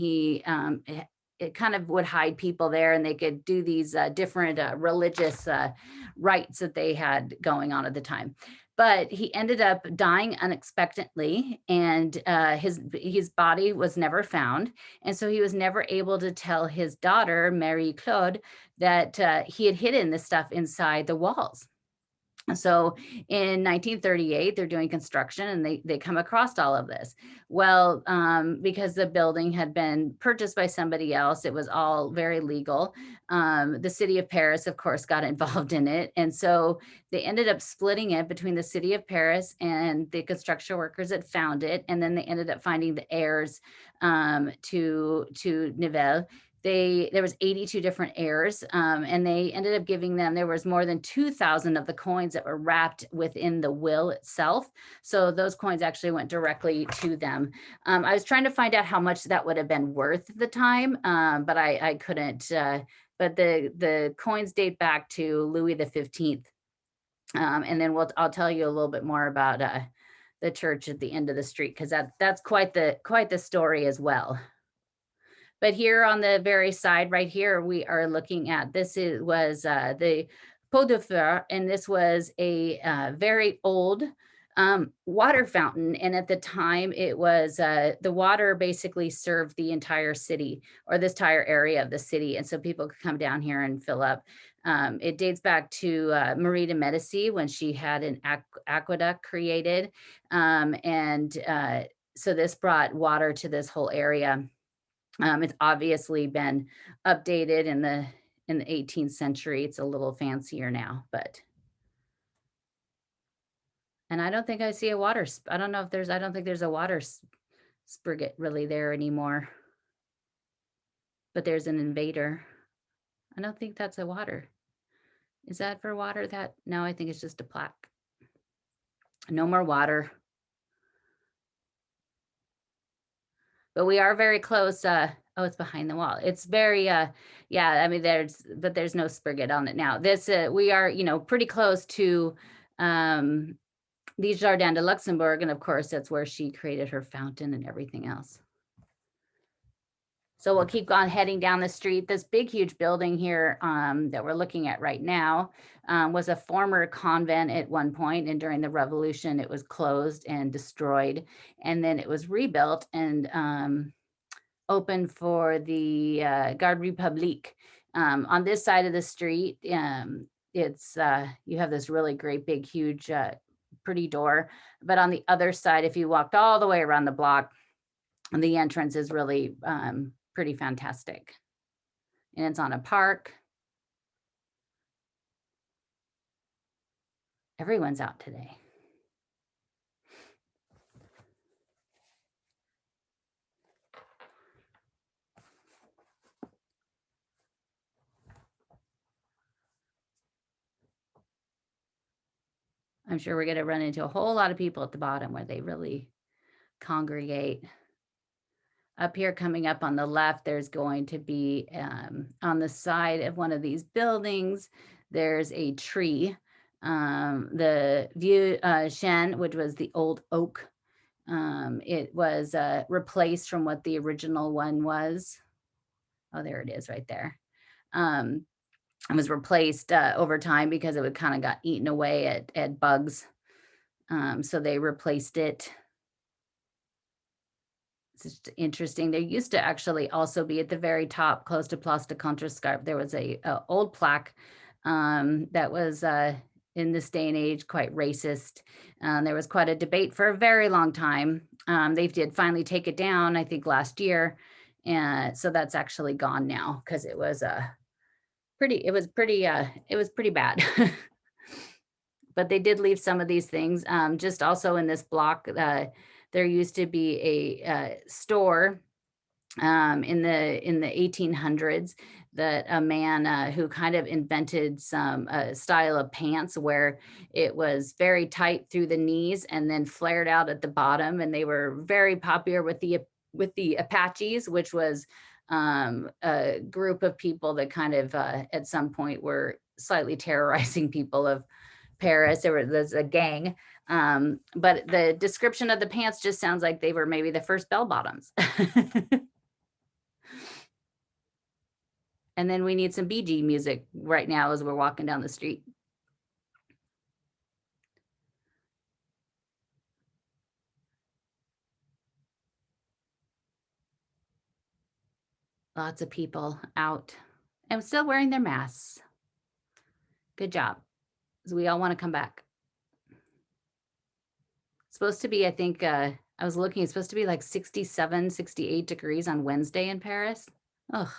it kind of would hide people there, and they could do these different religious rites that they had going on at the time. But he ended up dying unexpectedly, and his body was never found. And so he was never able to tell his daughter, Marie Claude, that he had hidden this stuff inside the walls. So in 1938, they're doing construction, and they come across all of this. Well, because the building had been purchased by somebody else, it was all very legal. The city of Paris, of course, got involved in it. And so they ended up splitting it between the city of Paris and the construction workers that found it. And then they ended up finding the heirs to Nivelle. There was 82 different heirs, and they ended up giving them, there was more than 2,000 of the coins that were wrapped within the will itself. So those coins actually went directly to them. I was trying to find out how much that would have been worth at the time, but I couldn't. But the coins date back to Louis XV. And then I'll tell you a little bit more about the church at the end of the street, because that's quite the story as well. But here on the very side right here, we are looking at, was the Pot de Feu, and this was a very old water fountain. And at the time, it was the water basically served the entire city, or this entire area of the city. And so people could come down here and fill up. It dates back to Marie de Medici, when she had an aqueduct created. So this brought water to this whole area. It's obviously been updated in the 18th century. It's a little fancier now, but and I don't think I see a I don't know if there's I don't think there's a spigot really there anymore, but there's an invader. I don't think that's a water. Is that for water? That no, I think it's just a plaque. No more water. But we are very close, oh, it's behind the wall. It's very, yeah, I mean, there's no spigot on it now. This, we are, pretty close to, um, the Jardin de Luxembourg, and of course, that's where she created her fountain and everything else. So we'll keep on heading down the street. This big, huge building here that we're looking at right now was a former convent at one point, and during the revolution, it was closed and destroyed, and then it was rebuilt and open for the Garde Republique. On this side of the street, it's you have this really great, big, huge, pretty door. But on the other side, if you walked all the way around the block, the entrance is really pretty fantastic. And it's on a park. Everyone's out today. I'm sure we're going to run into a whole lot of people at the bottom where they really congregate. Up here, coming up on the left, there's going to be on the side of one of these buildings, there's a tree. The Vieux Chêne, which was the old oak, it was replaced from what the original one was. Oh, there it is right there. It was replaced over time because it would kind of got eaten away at bugs. So they replaced it. It's just interesting. There used to actually also be at the very top, close to Place de Contrescarpe, there was a old plaque that was in this day and age quite racist. There was quite a debate for a very long time. They did finally take it down, I think last year, and so that's actually gone now because it was it was pretty bad. But they did leave some of these things. Just also in this block, there used to be a store in the 1800s that a man who kind of invented some style of pants where it was very tight through the knees and then flared out at the bottom, and they were very popular with the Apaches, which was a group of people that kind of at some point were slightly terrorizing people of Paris. There's a gang. But the description of the pants just sounds like they were maybe the first bell bottoms. And then we need some Bee Gee music right now as we're walking down the street. Lots of people out and still wearing their masks. Good job. So we all want to come back. It's supposed to be, I think, I was looking, it's supposed to be like 67, 68 degrees on Wednesday in Paris. Ugh.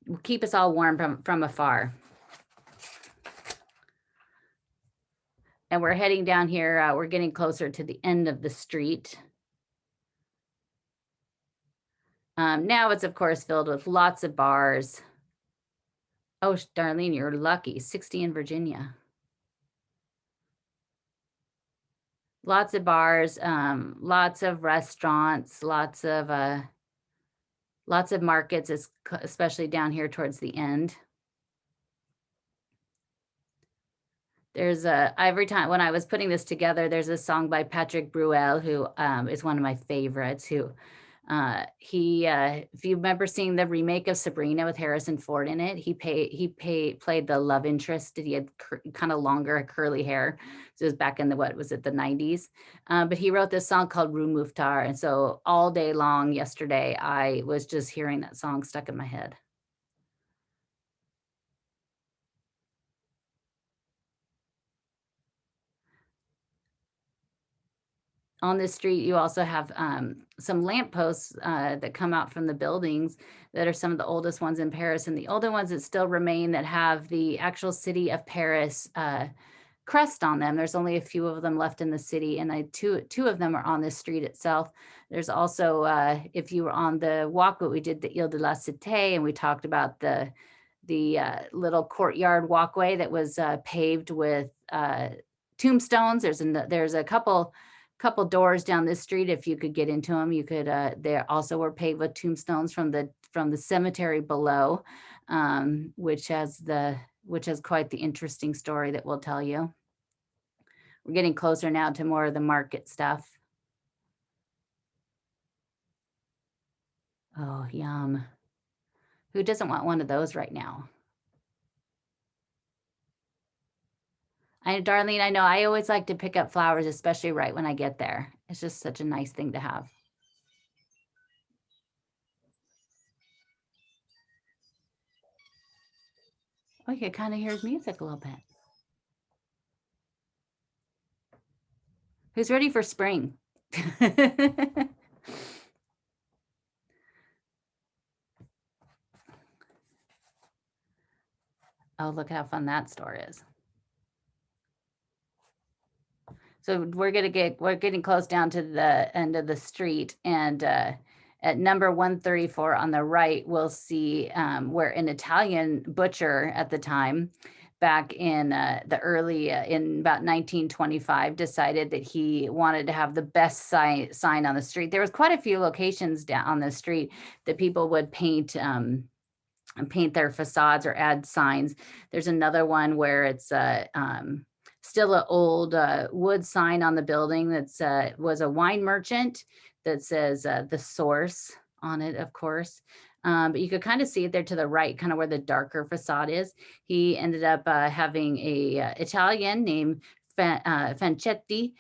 Will keep us all warm from afar. And we're heading down here. We're getting closer to the end of the street. Now it's, of course, filled with lots of bars. Oh, Darlene, you're lucky. 60 in Virginia. Lots of bars, lots of restaurants, lots of markets, especially down here towards the end. There's every time when I was putting this together, there's a song by Patrick Bruel, who is one of my favorites, who if you remember seeing the remake of Sabrina with Harrison Ford in it, he played the love interest. He had kind of longer curly hair. So it was back in the, what was it, the 90s. But he wrote this song called Rue Mouffetard. And so all day long yesterday, I was just hearing that song stuck in my head. On this street, you also have some lampposts that come out from the buildings that are some of the oldest ones in Paris, and the older ones that still remain that have the actual city of Paris crest on them. There's only a few of them left in the city, and two of them are on this street itself. There's also, if you were on the walk, we did the Ile de la Cité, and we talked about the little courtyard walkway that was paved with tombstones. There's a couple doors down this street. If you could get into them, you could. They also were paved with tombstones from the cemetery below, which has quite the interesting story that we'll tell you. We're getting closer now to more of the market stuff. Oh, yum. Who doesn't want one of those right now? Darlene, I know I always like to pick up flowers, especially right when I get there. It's just such a nice thing to have. Oh, you can kind of hear his music a little bit. Who's ready for spring? Oh, look how fun that store is. So we're getting close down to the end of the street, and at number 134 on the right, we'll see where an Italian butcher at the time, back in the early, in about 1925, decided that he wanted to have the best sign on the street. There was quite a few locations down on the street that people would paint their facades or add signs. There's another one where it's still an old wood sign on the building that's was a wine merchant that says the source on it, of course. But you could kind of see it there to the right, kind of where the darker facade is. He ended up having a Italian named Fanchetti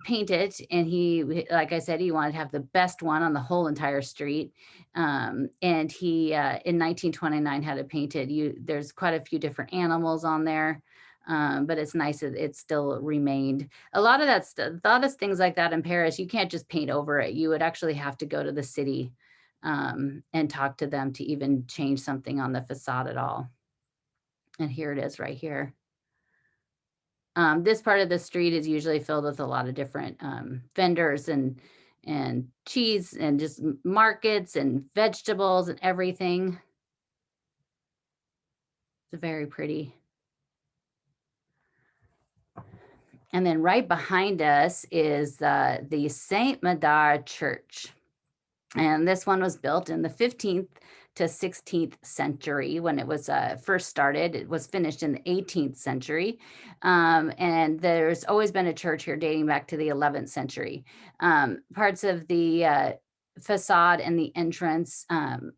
paint it, and he, like I said, he wanted to have the best one on the whole entire street. And he in 1929 had it painted. There's quite a few different animals on there. But it's nice that it still remained. A lot of things like that in Paris, you can't just paint over it. You would actually have to go to the city and talk to them to even change something on the facade at all. And here it is right here. This part of the street is usually filled with a lot of different vendors and cheese and just markets and vegetables and everything. It's very pretty. And then right behind us is the Saint Médard Church. And this one was built in the 15th to 16th century when it was first started. It was finished in the 18th century. And there's always been a church here dating back to the 11th century. Parts of the facade and the entrance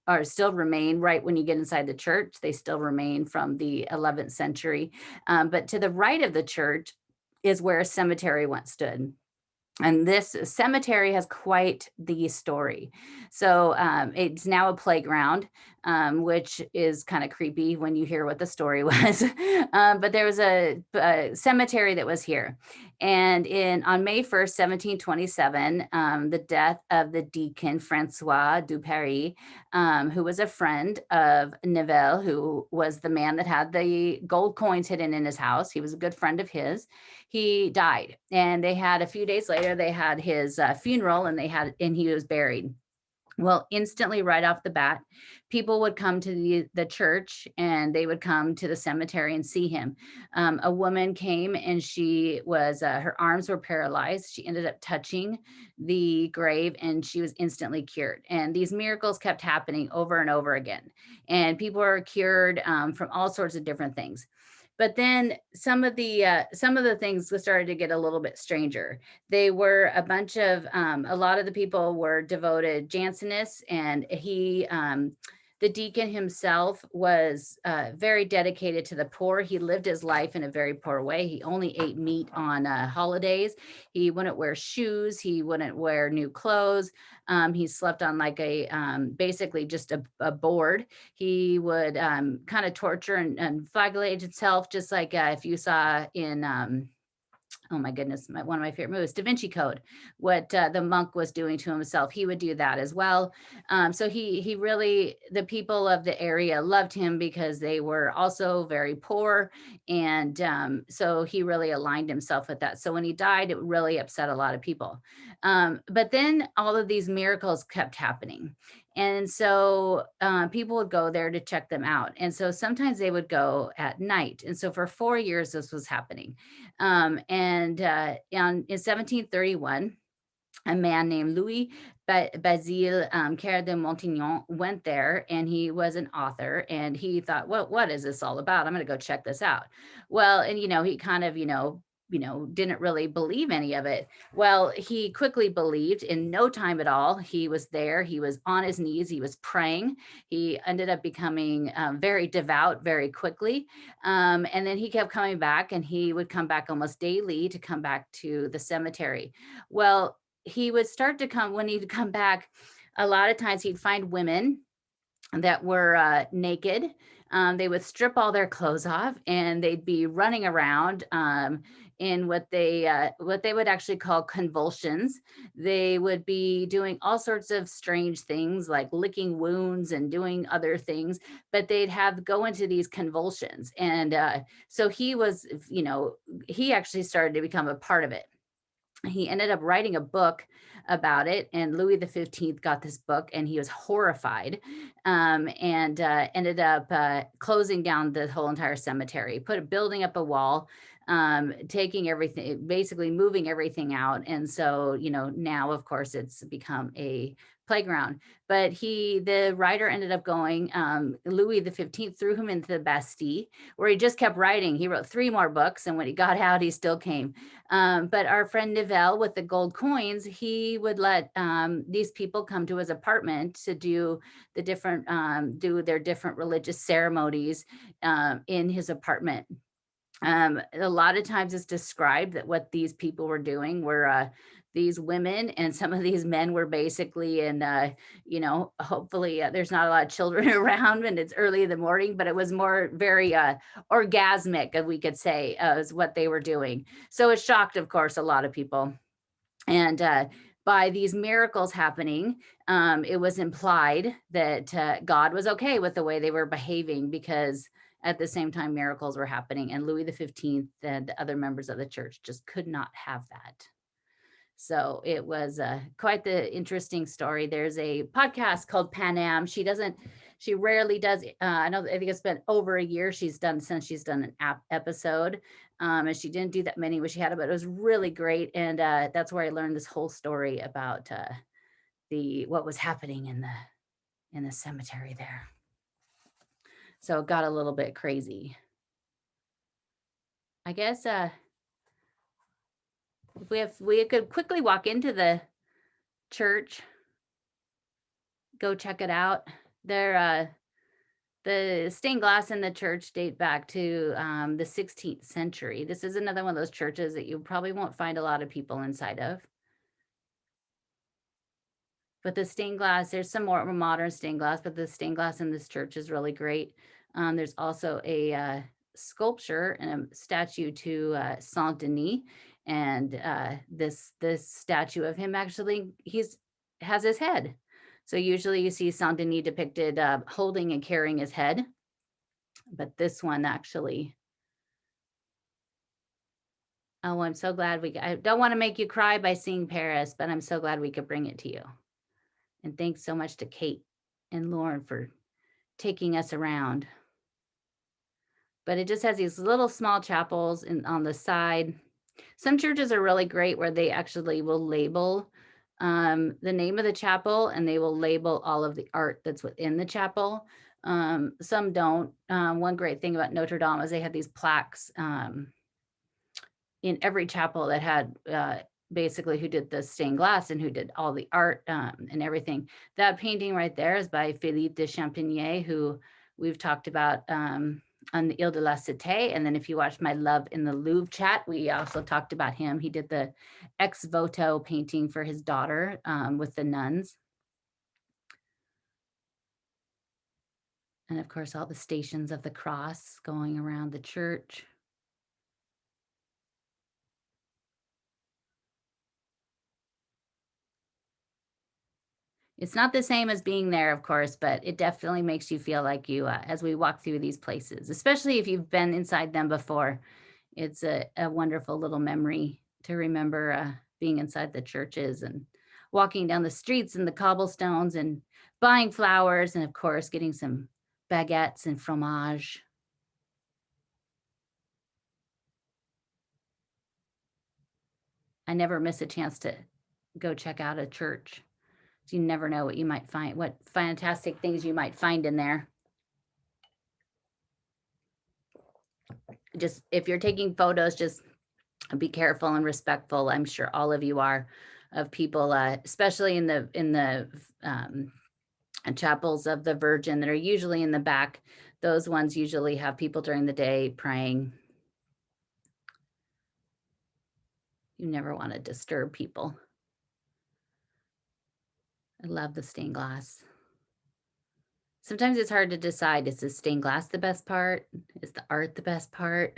are still remain right when you get inside the church. They still remain from the 11th century. But to the right of the church is where a cemetery once stood. And this cemetery has quite the story. So it's now a playground, which is kind of creepy when you hear what the story was. But there was a cemetery that was here. And on May 1st, 1727, the death of the deacon Francois du Paris, who was a friend of Nivelle, who was the man that had the gold coins hidden in his house. He was a good friend of his. He died, and they had a few days later, they had his funeral, and he was buried. Well, instantly right off the bat, people would come to the church, and they would come to the cemetery and see him. A woman came, and she was, her arms were paralyzed. She ended up touching the grave, and she was instantly cured. And these miracles kept happening over and over again. And people were cured from all sorts of different things. But then some of the things started to get a little bit stranger. They were a lot of the people were devoted Jansenists, and the deacon himself was very dedicated to the poor. He lived his life in a very poor way. He only ate meat on holidays. He wouldn't wear shoes. He wouldn't wear new clothes. He slept on like basically just a board. He would kind of torture and flagellate himself, just like if you saw in oh my goodness, one of my favorite movies, Da Vinci Code, what the monk was doing to himself. He would do that as well. So he really, the people of the area loved him because they were also very poor. And so he really aligned himself with that. So when he died, it really upset a lot of people. But then all of these miracles kept happening. And so people would go there to check them out. And so sometimes they would go at night. And so for 4 years, this was happening. In 1731, a man named Louis Basile Caire de Montignon went there, and he was an author, and he thought, what is this all about? I'm going to go check this out. Well, and he kind of, didn't really believe any of it. Well, he quickly believed in no time at all. He was there. He was on his knees. He was praying. He ended up becoming very devout very quickly. And then he kept coming back, and he would come back almost daily to come back to the cemetery. Well, he would start to come when he'd come back. A lot of times he'd find women that were naked. They would strip all their clothes off, and they'd be running around in what they would actually call convulsions. They would be doing all sorts of strange things like licking wounds and doing other things, but they'd have go into these convulsions. And so he actually started to become a part of it. He ended up writing a book about it, and Louis the 15th got this book, and he was horrified, and ended up closing down the whole entire cemetery, building up a wall, taking everything, basically moving everything out. And so now of course it's become a playground. But the writer ended up going, Louis the 15th threw him into the Bastille, where he just kept writing. He wrote 3 more books, and when he got out, he still came. But our friend Nivelle with the gold coins, he would let these people come to his apartment to do their different religious ceremonies in his apartment. A lot of times it's described that what these people were doing were these women, and some of these men were basically in, hopefully there's not a lot of children around and it's early in the morning, but it was more very orgasmic, we could say, is what they were doing. So it shocked, of course, a lot of people. And by these miracles happening, it was implied that God was okay with the way they were behaving, because at the same time miracles were happening, and Louis the 15th and other members of the church just could not have that. So it was quite the interesting story. There's a podcast called Pantheon. She rarely does. I think it's been over a year since she's done an episode. And she didn't do that many when she had it, but it was really great. And that's where I learned this whole story about what was happening in the cemetery there. So it got a little bit crazy. I guess if we could quickly walk into the church, go check it out. The stained glass in the church date back to the 16th century. This is another one of those churches that you probably won't find a lot of people inside of. But the stained glass, there's some more modern stained glass, but the stained glass in this church is really great. There's also a sculpture and a statue to Saint Denis, and this statue of him actually has his head. So usually you see Saint Denis depicted holding and carrying his head, but this one actually. Oh, I'm so glad I don't want to make you cry by seeing Paris, but I'm so glad we could bring it to you. And thanks so much to Kate and Lauren for taking us around. But it just has these little small chapels on the side. Some churches are really great where they actually will label the name of the chapel, and they will label all of the art that's within the chapel. Some don't. One great thing about Notre Dame is they had these plaques in every chapel that had basically who did the stained glass and who did all the art and everything. That painting right there is by Philippe de Champigny, who we've talked about on the Ile de la Cité. And then if you watch my Love in the Louvre chat, we also talked about him. He did the ex voto painting for his daughter with the nuns. And of course, all the stations of the cross going around the church. It's not the same as being there, of course, but it definitely makes you feel like you, as we walk through these places, especially if you've been inside them before. It's a wonderful little memory to remember being inside the churches and walking down the streets and the cobblestones and buying flowers and, of course, getting some baguettes and fromage. I never miss a chance to go check out a church. You never know what you might find, what fantastic things you might find in there. Just if you're taking photos, just be careful and respectful. I'm sure all of you are, of people, especially in the chapels of the Virgin that are usually in the back. Those ones usually have people during the day praying. You never want to disturb people. I love the stained glass. Sometimes it's hard to decide, is the stained glass the best part? Is the art the best part?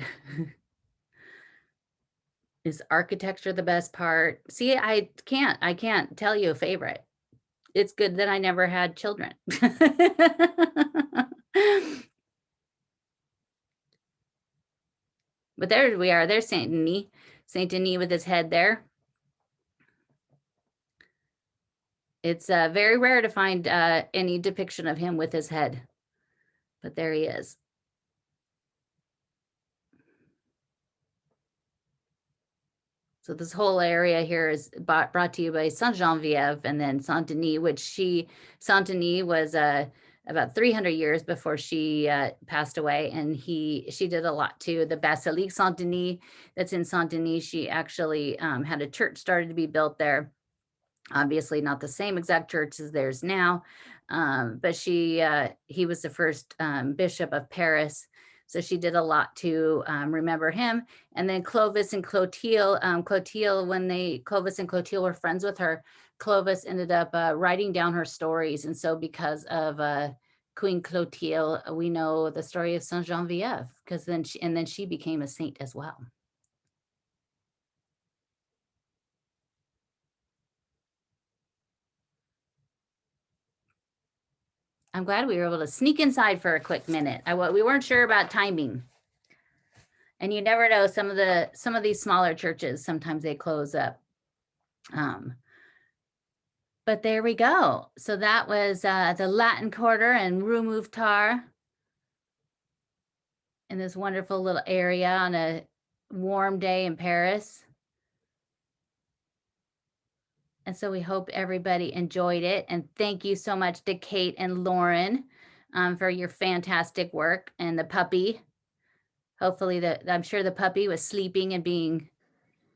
Is architecture the best part? See, I can't tell you a favorite. It's good that I never had children. But there we are. There's Saint Denis. Saint Denis with his head there. It's very rare to find any depiction of him with his head, but there he is. So this whole area here is brought to you by Saint Geneviève, and then Saint Denis, which Saint Denis was about 300 years before she passed away, and she did a lot too. The Basilique Saint Denis that's in Saint Denis, she actually had a church started to be built there. Obviously not the same exact church as there's now, but he was the first bishop of Paris. So she did a lot to remember him. And then Clovis and Clotilde, Clovis and Clotilde were friends with her. Clovis ended up writing down her stories. And so because of Queen Clotilde, we know the story of Saint Geneviève, because then she became a saint as well. I'm glad we were able to sneak inside for a quick minute. We weren't sure about timing. And you never know, some of these smaller churches, sometimes they close up. But there we go. So that was the Latin Quarter and Rue Mouffetard in this wonderful little area on a warm day in Paris. And so we hope everybody enjoyed it. And thank you so much to Kate and Lauren for your fantastic work, and the puppy. Hopefully I'm sure the puppy was sleeping and being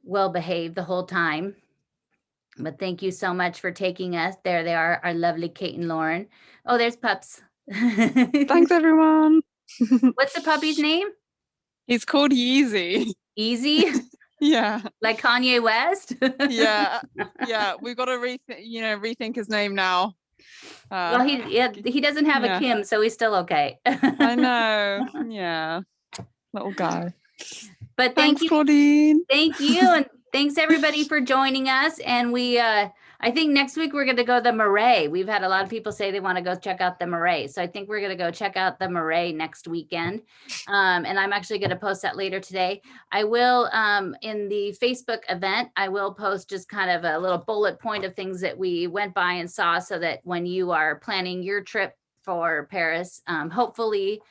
well behaved the whole time. But thank you so much for taking us. There they are, our lovely Kate and Lauren. Oh, there's Pups. Thanks, everyone. What's the puppy's name? He's called Yeezy. Easy? Yeah. Like Kanye West? Yeah. We've got to rethink his name now. Well, he doesn't have a Kim, so he's still okay. I know. Yeah. Little guy. But thanks, Claudine. Thank you. And thanks everybody for joining us. And I think next week we're going to go to the Marais. We've had a lot of people say they want to go check out the Marais. So I think we're going to go check out the Marais next weekend. And I'm actually going to post that later today. I will, in the Facebook event, I will post just kind of a little bullet point of things that we went by and saw, so that when you are planning your trip for Paris, hopefully,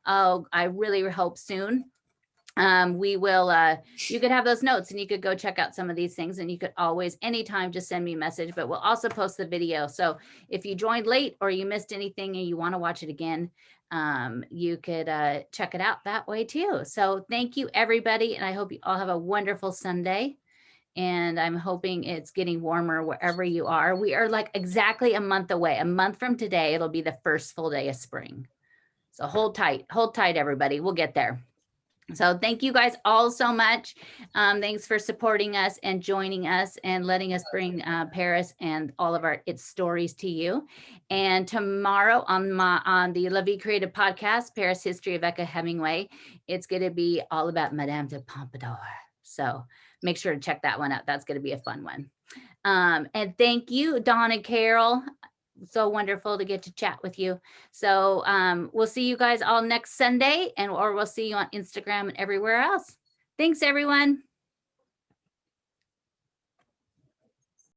I really hope soon, we will, you could have those notes and you could go check out some of these things, and you could always, anytime, just send me a message. But we'll also post the video. So if you joined late or you missed anything and you want to watch it again, you could check it out that way too. So thank you, everybody. And I hope you all have a wonderful Sunday. And I'm hoping it's getting warmer wherever you are. We are like exactly a month away. A month from today, it'll be the first full day of spring. So hold tight, everybody. We'll get there. So thank you guys all so much. Thanks for supporting us and joining us and letting us bring Paris and all of its stories to you. And tomorrow on the La Vie Creative podcast, Paris History of Ecca Hemingway, it's going to be all about Madame de Pompadour. So make sure to check that one out. That's going to be a fun one. And thank you, Dawn and Carol. so wonderful to get to chat with you. So we'll see you guys all next Sunday, or we'll see you on Instagram and everywhere else. Thanks, everyone.